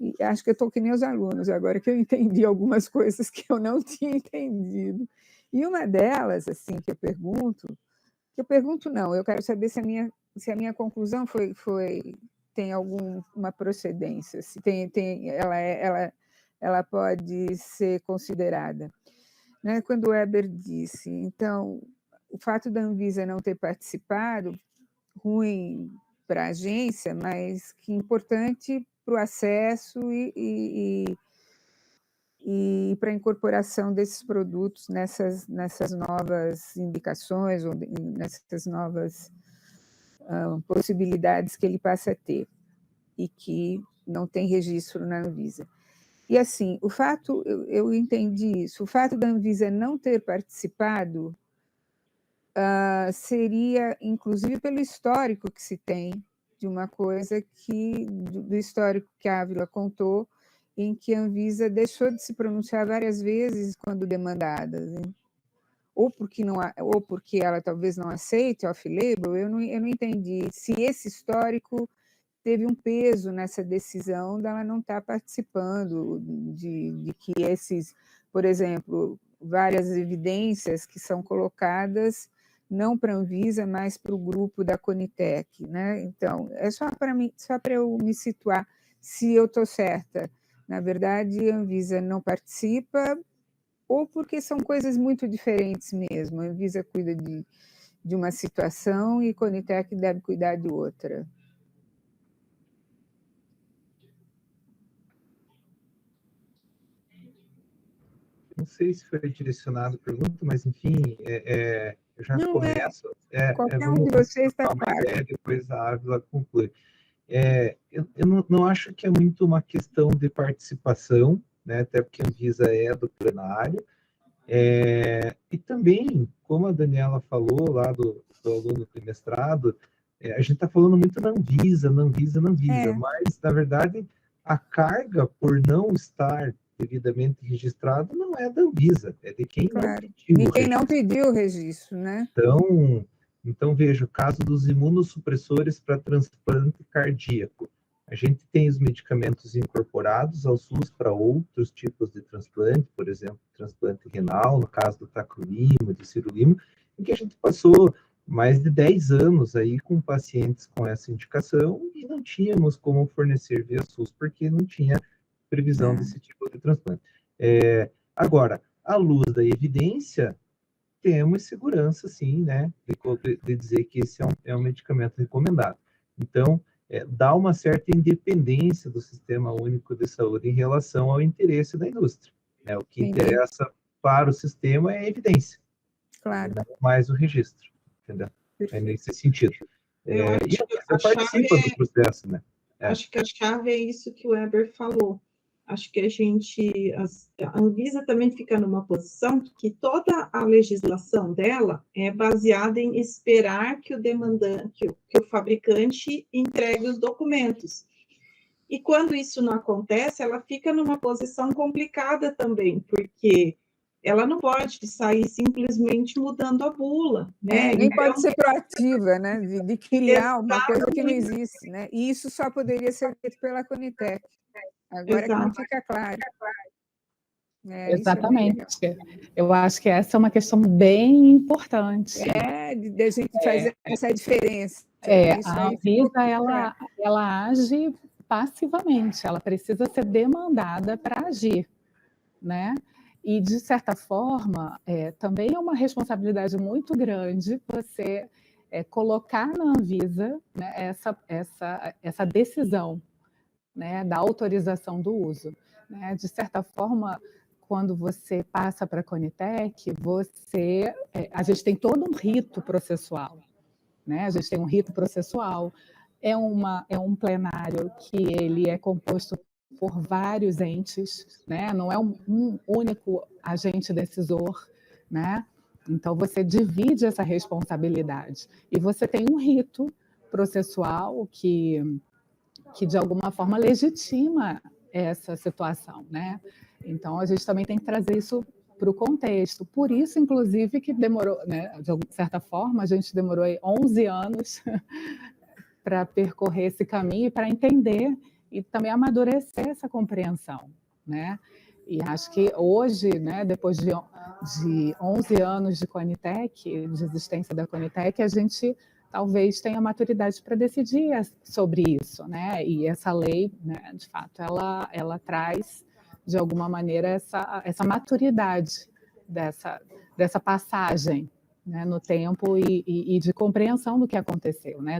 E acho que eu estou que nem os alunos, agora que eu entendi algumas coisas que eu não tinha entendido. E uma delas, assim, que eu pergunto não, eu quero saber se a minha conclusão tem alguma procedência, se ela pode ser considerada. Né? Quando o Weber disse, então, o fato da Anvisa não ter participado, ruim para a agência, mas que importante para o acesso e para a incorporação desses produtos nessas novas indicações, ou nessas novas possibilidades que ele passa a ter, e que não tem registro na Anvisa. E assim, eu entendi isso, o fato da Anvisa não ter participado seria, inclusive, pelo histórico que se tem de uma coisa do histórico que a Ávila contou, em que a Anvisa deixou de se pronunciar várias vezes quando demandada, né? ou porque ela talvez não aceite off-label, eu não entendi se esse histórico teve um peso nessa decisão dela não estar participando, de que por exemplo, várias evidências que são colocadas não para a Anvisa, mas para o grupo da Conitec, né? Então, é só para eu me situar se eu estou certa. Na verdade, a Anvisa não participa, ou porque são coisas muito diferentes mesmo. A Anvisa cuida de uma situação e a Conitec deve cuidar de outra. Não sei se foi direcionado a pergunta, mas, enfim, eu já começo... Qualquer um de vocês está claro. Depois a Ávila conclui. Eu não acho que é muito uma questão de participação, né, até porque a Anvisa é do plenário, e também, como a Daniela falou lá do aluno do mestrado, a gente está falando muito na Anvisa, mas, na verdade, a carga por não estar devidamente registrado não é da Anvisa, é de quem não pediu. De quem não pediu o registro, né? Então, veja, o caso dos imunossupressores para transplante cardíaco. A gente tem os medicamentos incorporados ao SUS para outros tipos de transplante, por exemplo, transplante renal, no caso do tacrolimus, do sirolimus, em que a gente passou mais de 10 anos aí com pacientes com essa indicação e não tínhamos como fornecer via SUS, porque não tinha previsão desse tipo de transplante. Agora, à luz da evidência, temos segurança, sim, né, de dizer que esse é um medicamento recomendado. Então, dá uma certa independência do Sistema Único de Saúde em relação ao interesse da indústria. O que interessa para o sistema é a evidência, claro, não mais o registro, entendeu? É nesse sentido. E você participa do processo, né? Acho que a chave é isso que o Weber falou. acho que a Anvisa também fica numa posição que toda a legislação dela é baseada em esperar que o demandante, que o fabricante entregue os documentos. E quando isso não acontece, ela fica numa posição complicada também, porque ela não pode sair simplesmente mudando a bula, né? Nem então, pode ser proativa, né? De criar uma coisa que não exatamente. existe, né? E isso só poderia ser feito pela Conitec. Agora que não Exato. fica claro. Isso é muito Exatamente. legal. Eu acho que essa é uma questão bem importante. De a gente fazer essa diferença. Isso A aí ficou Anvisa, ela age passivamente, ela precisa ser demandada para agir, né? E, de certa forma, também é uma responsabilidade muito grande você colocar na Anvisa, né, essa decisão, né, da autorização do uso, né? De certa forma, quando você passa para a Conitec, a gente tem todo um rito processual, né? A gente tem um rito processual, é um plenário que ele é composto por vários entes, né? Não é um único agente decisor, né? Então, você divide essa responsabilidade. E você tem um rito processual que de alguma forma legitima essa situação, né? Então a gente também tem que trazer isso para o contexto. Por isso, inclusive, que demorou, né? De certa forma, a gente demorou 11 anos para percorrer esse caminho e para entender e também amadurecer essa compreensão, né? E acho que hoje, né, depois de 11 anos de Conitec, de existência da Conitec, a gente talvez tenha maturidade para decidir sobre isso, né? E essa lei, né, de fato, ela traz, de alguma maneira, essa maturidade dessa passagem, né, no tempo e de compreensão do que aconteceu, né?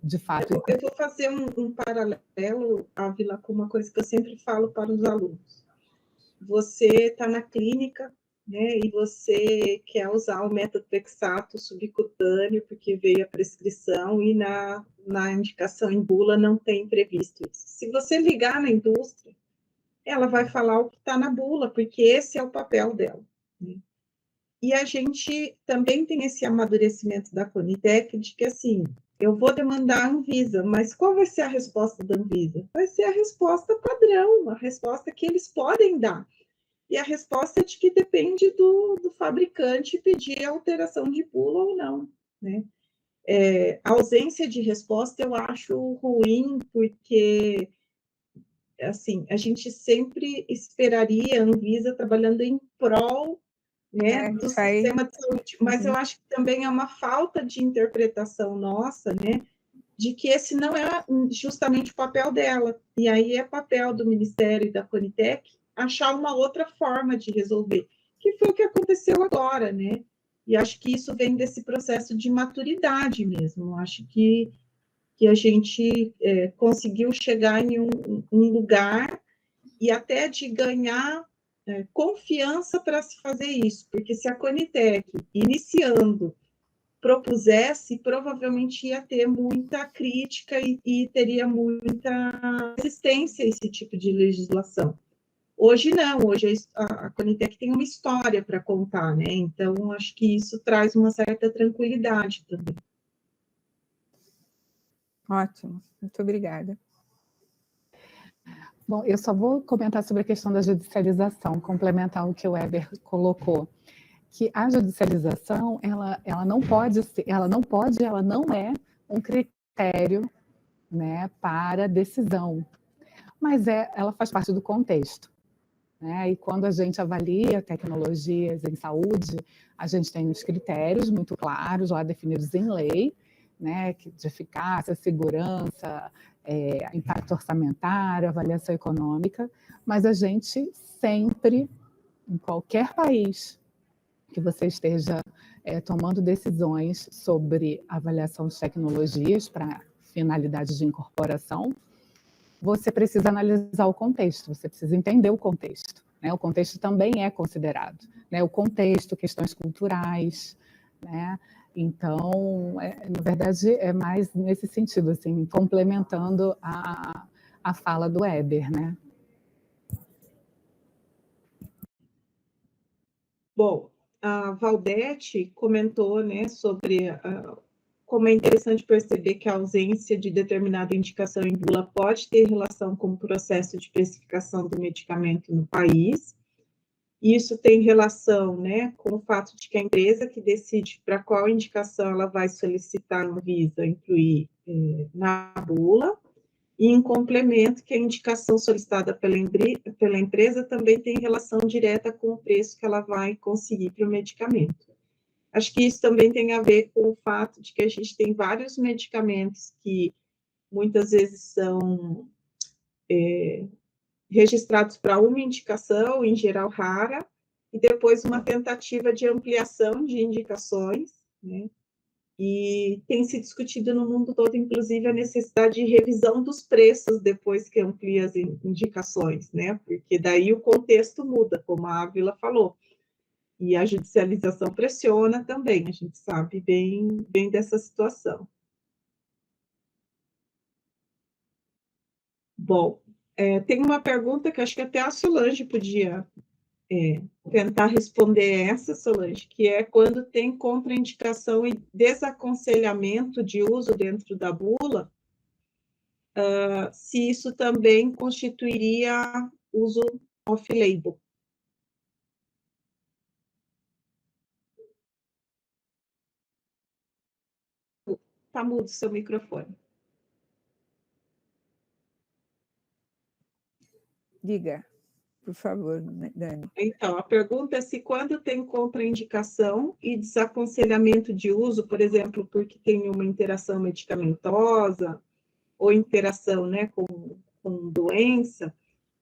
De fato. Eu vou fazer um paralelo, Ávila, com uma coisa que eu sempre falo para os alunos. Você está na clínica, né, e você quer usar o metotrexato subcutâneo, porque veio a prescrição e na indicação em bula não tem previsto isso. Se você ligar na indústria, ela vai falar o que está na bula, porque esse é o papel dela, né? E a gente também tem esse amadurecimento da Conitec de que, assim, eu vou demandar a Anvisa, mas qual vai ser a resposta da Anvisa? Vai ser a resposta padrão, a resposta que eles podem dar. E a resposta é de que depende do fabricante pedir alteração de bula ou não, né? A ausência de resposta eu acho ruim, porque, assim, a gente sempre esperaria a Anvisa trabalhando em prol, né, do sistema de saúde, mas eu acho que também é uma falta de interpretação nossa, né, de que esse não é justamente o papel dela, e aí é papel do Ministério e da Conitec achar uma outra forma de resolver, que foi o que aconteceu agora, né, e acho que isso vem desse processo de maturidade mesmo, acho que a gente conseguiu chegar em um lugar e até de ganhar confiança para se fazer isso, porque se a Conitec, iniciando, propusesse, provavelmente ia ter muita crítica e teria muita resistência a esse tipo de legislação. Hoje não, hoje a Conitec tem uma história para contar, né? Então, acho que isso traz uma certa tranquilidade também. Ótimo, muito obrigada. Bom, eu só vou comentar sobre a questão da judicialização, complementar o que o Weber colocou, que a judicialização ela não é um critério, né, para decisão, mas ela faz parte do contexto, né? E quando a gente avalia tecnologias em saúde, a gente tem uns critérios muito claros lá definidos em lei, né, de eficácia, segurança, impacto orçamentário, avaliação econômica, mas a gente sempre, em qualquer país que você esteja tomando decisões sobre avaliação de tecnologias para finalidades de incorporação, você precisa analisar o contexto, você precisa entender o contexto, né? O contexto também é considerado, né? O contexto, questões culturais, né? Então, na verdade, é mais nesse sentido, assim, complementando a fala do Weber, né? Bom, a Valdete comentou, né, sobre como é interessante perceber que a ausência de determinada indicação em bula pode ter relação com o processo de precificação do medicamento no país. Isso tem relação, né, com o fato de que a empresa que decide para qual indicação ela vai solicitar a Anvisa incluir na bula, e em complemento que a indicação solicitada pela empresa também tem relação direta com o preço que ela vai conseguir para o medicamento. Acho que isso também tem a ver com o fato de que a gente tem vários medicamentos que muitas vezes são registrados para uma indicação, em geral rara, e depois uma tentativa de ampliação de indicações, né? E tem se discutido no mundo todo, inclusive, a necessidade de revisão dos preços depois que amplia as indicações, né? Porque daí o contexto muda, como a Ávila falou. E a judicialização pressiona também, a gente sabe bem dessa situação. Bom, tem uma pergunta que acho que até a Solange podia tentar responder essa, Solange, que é quando tem contraindicação e desaconselhamento de uso dentro da bula, se isso também constituiria uso off-label. Está mudo seu microfone. Diga, por favor, Dani. Então, a pergunta é se quando tem contraindicação e desaconselhamento de uso, por exemplo, porque tem uma interação medicamentosa ou interação, né, com doença,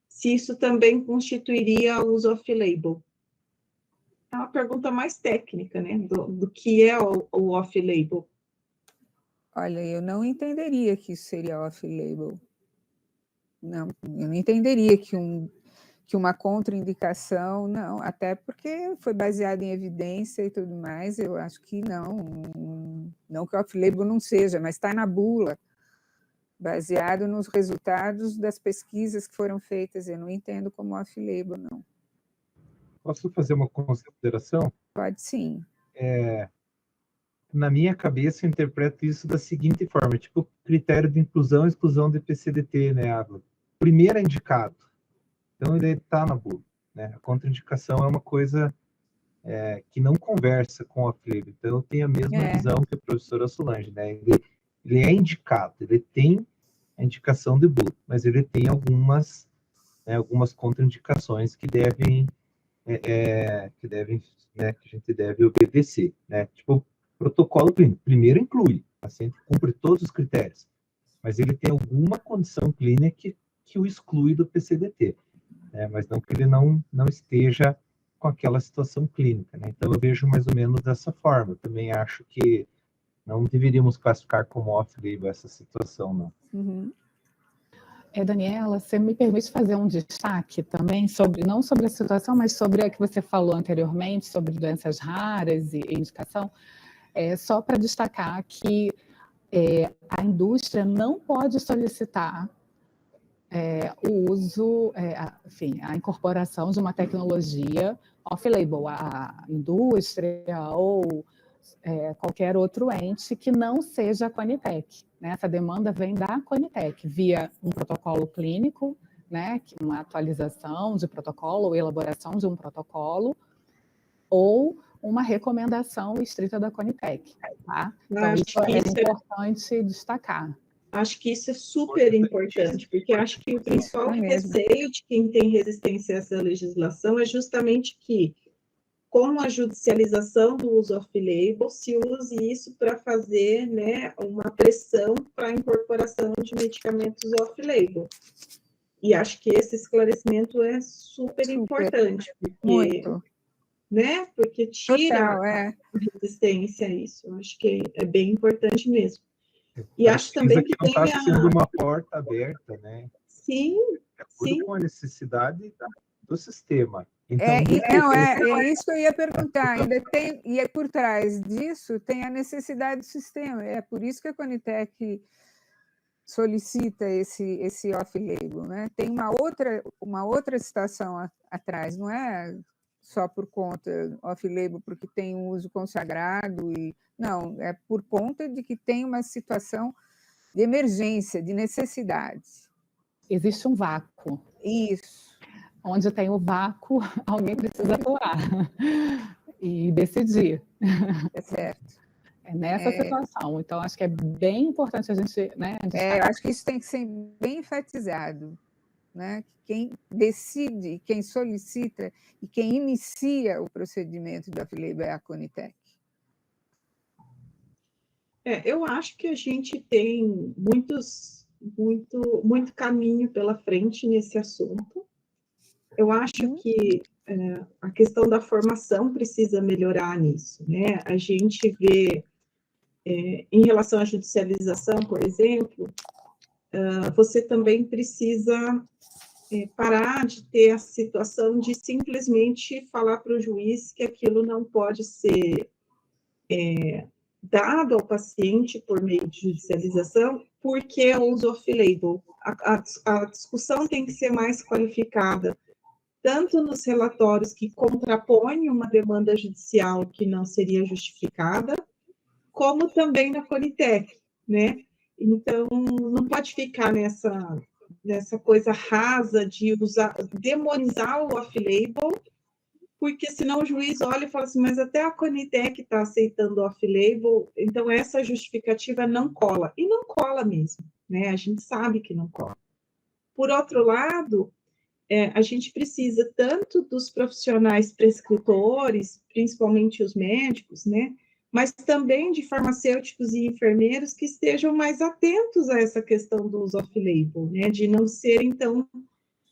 se isso também constituiria uso off-label. É uma pergunta mais técnica, né, do que é o off-label. Olha, eu não entenderia que isso seria off-label. Não, eu não entenderia que uma contraindicação, não, até porque foi baseado em evidência e tudo mais, eu acho que não que off-label não seja, mas está na bula, baseado nos resultados das pesquisas que foram feitas, eu não entendo como off-label, não. Posso fazer uma consideração? Pode sim. Na minha cabeça, eu interpreto isso da seguinte forma, tipo critério de inclusão e exclusão de PCDT, né, Ávila? Primeiro é indicado, então ele está na bula, né? A contraindicação é uma coisa que não conversa com o off-label, então eu tenho a mesma visão que a professora Solange, né? Ele é indicado, ele tem a indicação de bula, mas ele tem algumas contraindicações que devem, né, que a gente deve obedecer, né? Tipo, protocolo clínico, primeiro inclui, o paciente cumpre todos os critérios, mas ele tem alguma condição clínica que o exclui do PCDT, né? Mas não que ele não esteja com aquela situação clínica, né? Então eu vejo mais ou menos dessa forma. Eu também acho que não deveríamos classificar como off-label essa situação, não. Uhum. Daniela, você me permite fazer um destaque também não sobre a situação, mas sobre a que você falou anteriormente, sobre doenças raras e indicação, só para destacar que a indústria não pode solicitar o uso, a incorporação de uma tecnologia off-label, a indústria ou qualquer outro ente que não seja a Conitec, né? Essa demanda vem da Conitec, via um protocolo clínico, né? Uma atualização de protocolo ou elaboração de um protocolo, ou uma recomendação estrita da Conitec. Tá? Então, isso é importante destacar. Acho que isso é super importante, porque acho que o principal receio de quem tem resistência a essa legislação é justamente que, com a judicialização do uso off-label, se use isso para fazer, né, uma pressão para a incorporação de medicamentos off-label. E acho que esse esclarecimento é super importante, porque, muito. Né, porque tira a resistência a isso. Acho que é bem importante mesmo. E acho também que não está sendo uma porta aberta, né? Sim, sim. Com a necessidade do sistema. Então, é isso que eu ia perguntar. Ainda tem, e por trás disso tem a necessidade do sistema. É por isso que a Conitec solicita esse off-label, né? Tem uma outra situação atrás, não é só por conta off-label, porque tem um uso consagrado, não, é por conta de que tem uma situação de emergência, de necessidade. Existe um vácuo. Isso. Onde tem o vácuo, alguém precisa atuar e decidir. É certo. É nessa situação. Então, acho que é bem importante a gente... Né, eu acho que isso tem que ser bem enfatizado. Né? Quem decide, quem solicita e quem inicia o procedimento do off-label é a Conitec. Eu acho que a gente tem muito caminho pela frente nesse assunto. Eu acho que a questão da formação precisa melhorar nisso, né? A gente vê, em relação à judicialização, por exemplo, você também precisa parar de ter a situação de simplesmente falar para o juiz que aquilo não pode ser dado ao paciente por meio de judicialização, porque é uso off-label. A discussão tem que ser mais qualificada, tanto nos relatórios que contrapõem uma demanda judicial que não seria justificada, como também na Conitec, né? Então, não pode ficar nessa coisa rasa de demonizar o off-label, porque senão o juiz olha e fala assim, mas até a Conitec está aceitando off-label, então essa justificativa não cola. E não cola mesmo, né? A gente sabe que não cola. Por outro lado, a gente precisa tanto dos profissionais prescritores, principalmente os médicos, né? Mas também de farmacêuticos e enfermeiros que estejam mais atentos a essa questão do uso off-label, né? De não serem tão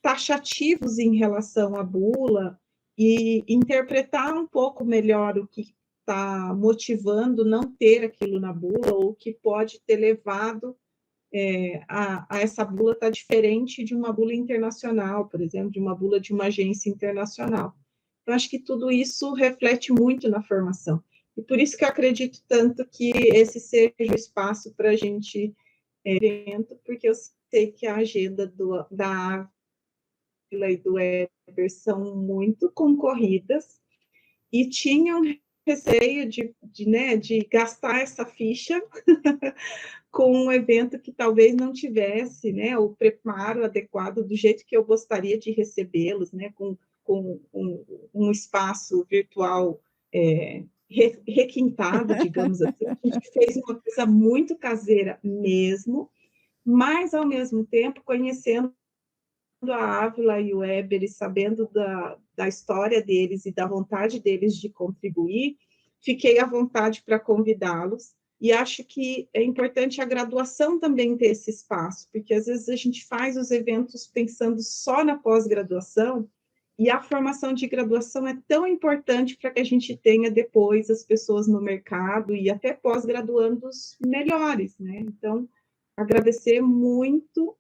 taxativos em relação à bula e interpretar um pouco melhor o que está motivando não ter aquilo na bula ou o que pode ter levado a essa bula estar diferente de uma bula internacional, por exemplo, de uma bula de uma agência internacional. Eu acho que tudo isso reflete muito na formação. E por isso que eu acredito tanto que esse seja o espaço para a gente evento, porque eu sei que a agenda da Ávila e do Weber são muito concorridas e tinham receio de gastar essa ficha com um evento que talvez não tivesse, né, o preparo adequado do jeito que eu gostaria de recebê-los, né, com um espaço virtual requintado, digamos assim. A gente fez uma coisa muito caseira mesmo, mas, ao mesmo tempo, conhecendo a Ávila e o Weber e sabendo da história deles e da vontade deles de contribuir, fiquei à vontade para convidá-los. E acho que é importante a graduação também ter esse espaço, porque às vezes a gente faz os eventos pensando só na pós-graduação, e a formação de graduação é tão importante para que a gente tenha depois as pessoas no mercado e até pós-graduandos melhores, né? Então, agradecer muito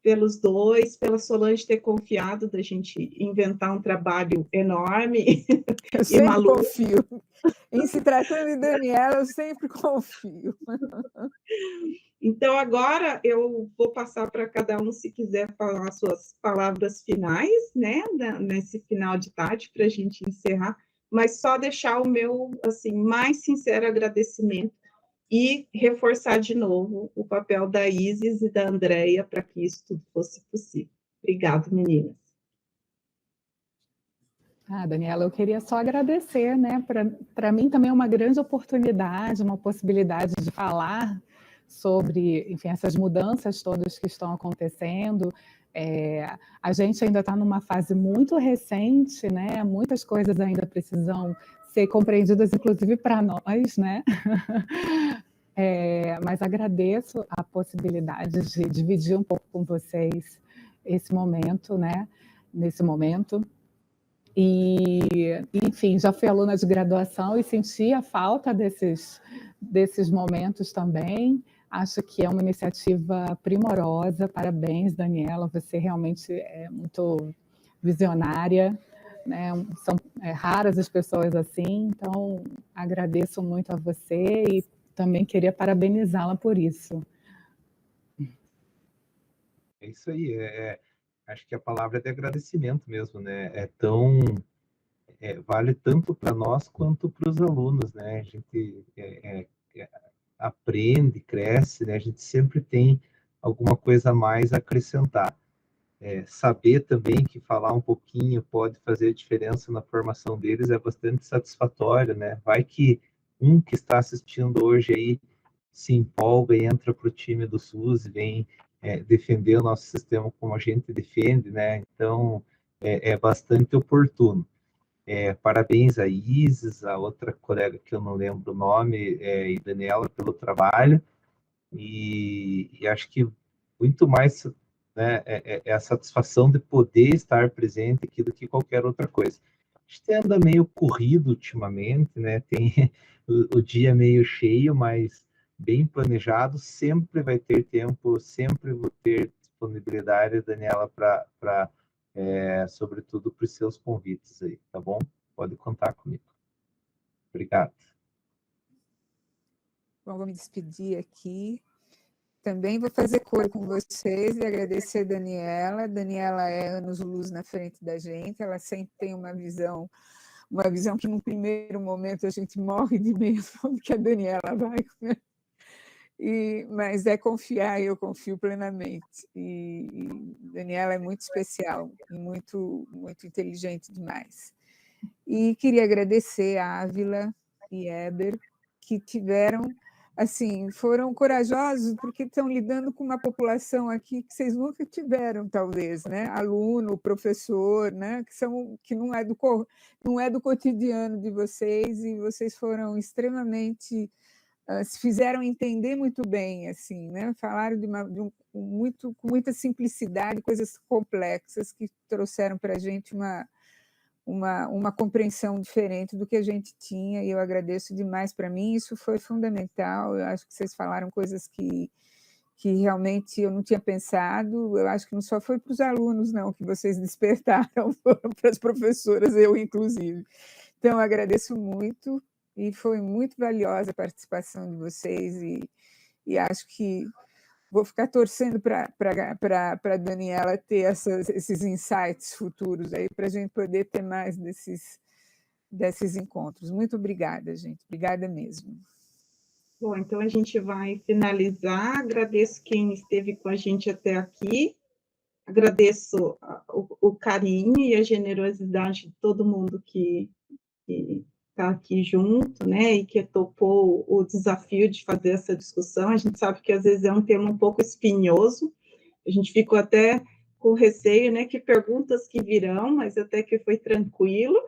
pelos dois, pela Solange ter confiado da gente inventar um trabalho enorme e maluco. Confio. Em se tratando de Daniela, eu sempre confio. Então, agora eu vou passar para cada um, se quiser falar suas palavras finais, né, nesse final de tarde, para a gente encerrar, mas só deixar o meu, assim, mais sincero agradecimento e reforçar de novo o papel da Isis e da Andréia para que isso tudo fosse possível. Obrigada, meninas. Daniela, eu queria só agradecer, né? Para mim também é uma grande oportunidade, uma possibilidade de falar sobre, enfim, essas mudanças todas que estão acontecendo. A gente ainda está numa fase muito recente, né? Muitas coisas ainda precisam ser compreendidas, inclusive para nós, né? Mas agradeço a possibilidade de dividir um pouco com vocês esse momento, né? Nesse momento. E, enfim, já fui aluna de graduação e senti a falta desses momentos também. Acho que é uma iniciativa primorosa. Parabéns, Daniela, você realmente é muito visionária, né? São raras as pessoas assim, então agradeço muito a você e também queria parabenizá-la por isso. É isso aí, acho que a palavra é de agradecimento mesmo, né? vale tanto para nós quanto para os alunos, né? A gente aprende, cresce, né? A gente sempre tem alguma coisa a mais a acrescentar. Saber também que falar um pouquinho pode fazer diferença na formação deles é bastante satisfatório, né? Vai que um que está assistindo hoje aí se empolga e entra para o time do SUS e vem defender o nosso sistema como a gente defende, né? Então, é bastante oportuno. Parabéns a Isis, a outra colega que eu não lembro o nome, e Daniela pelo trabalho, e acho que muito mais, né, é a satisfação de poder estar presente aqui do que qualquer outra coisa. A gente anda meio corrido ultimamente, né? Tem o dia meio cheio, mas bem planejado, sempre vai ter tempo, sempre vou ter disponibilidade, Daniela, para sobretudo para os seus convites aí, tá bom? Pode contar comigo. Obrigado. Bom, vou me despedir aqui. Também vou fazer coro com vocês e agradecer a Daniela. Daniela é anos-luz na frente da gente, ela sempre tem uma visão que, num primeiro momento, a gente morre de medo do que a Daniela vai, né? Mas é confiar, e eu confio plenamente. E Daniela é muito especial e muito, muito inteligente demais. E queria agradecer a Ávila e Éber, que foram corajosos, porque estão lidando com uma população aqui que vocês nunca tiveram, talvez, né? Aluno, professor, né? Que não é do cotidiano de vocês, e vocês foram extremamente... se fizeram entender muito bem, assim, né? Falaram com muita simplicidade, coisas complexas que trouxeram para a gente uma compreensão diferente do que a gente tinha, e eu agradeço demais. Para mim isso foi fundamental. Eu acho que vocês falaram coisas que realmente eu não tinha pensado. Eu acho que não só foi para os alunos, não, que vocês despertaram, foram para as professoras, eu inclusive. Então, eu agradeço muito, e foi muito valiosa a participação de vocês, e acho que vou ficar torcendo para a Daniela ter esses insights futuros aí, para a gente poder ter mais desses encontros. Muito obrigada, gente. Obrigada mesmo. Bom, então a gente vai finalizar. Agradeço quem esteve com a gente até aqui. Agradeço o carinho e a generosidade de todo mundo que está aqui junto, né, e que topou o desafio de fazer essa discussão. A gente sabe que às vezes é um tema um pouco espinhoso, a gente ficou até com receio, né, que perguntas que virão, mas até que foi tranquilo.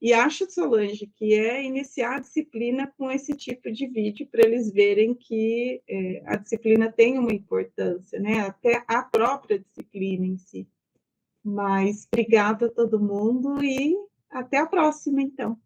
E acho, Solange, que é iniciar a disciplina com esse tipo de vídeo, para eles verem que a disciplina tem uma importância, né, até a própria disciplina em si. Mas obrigada a todo mundo e até a próxima, então.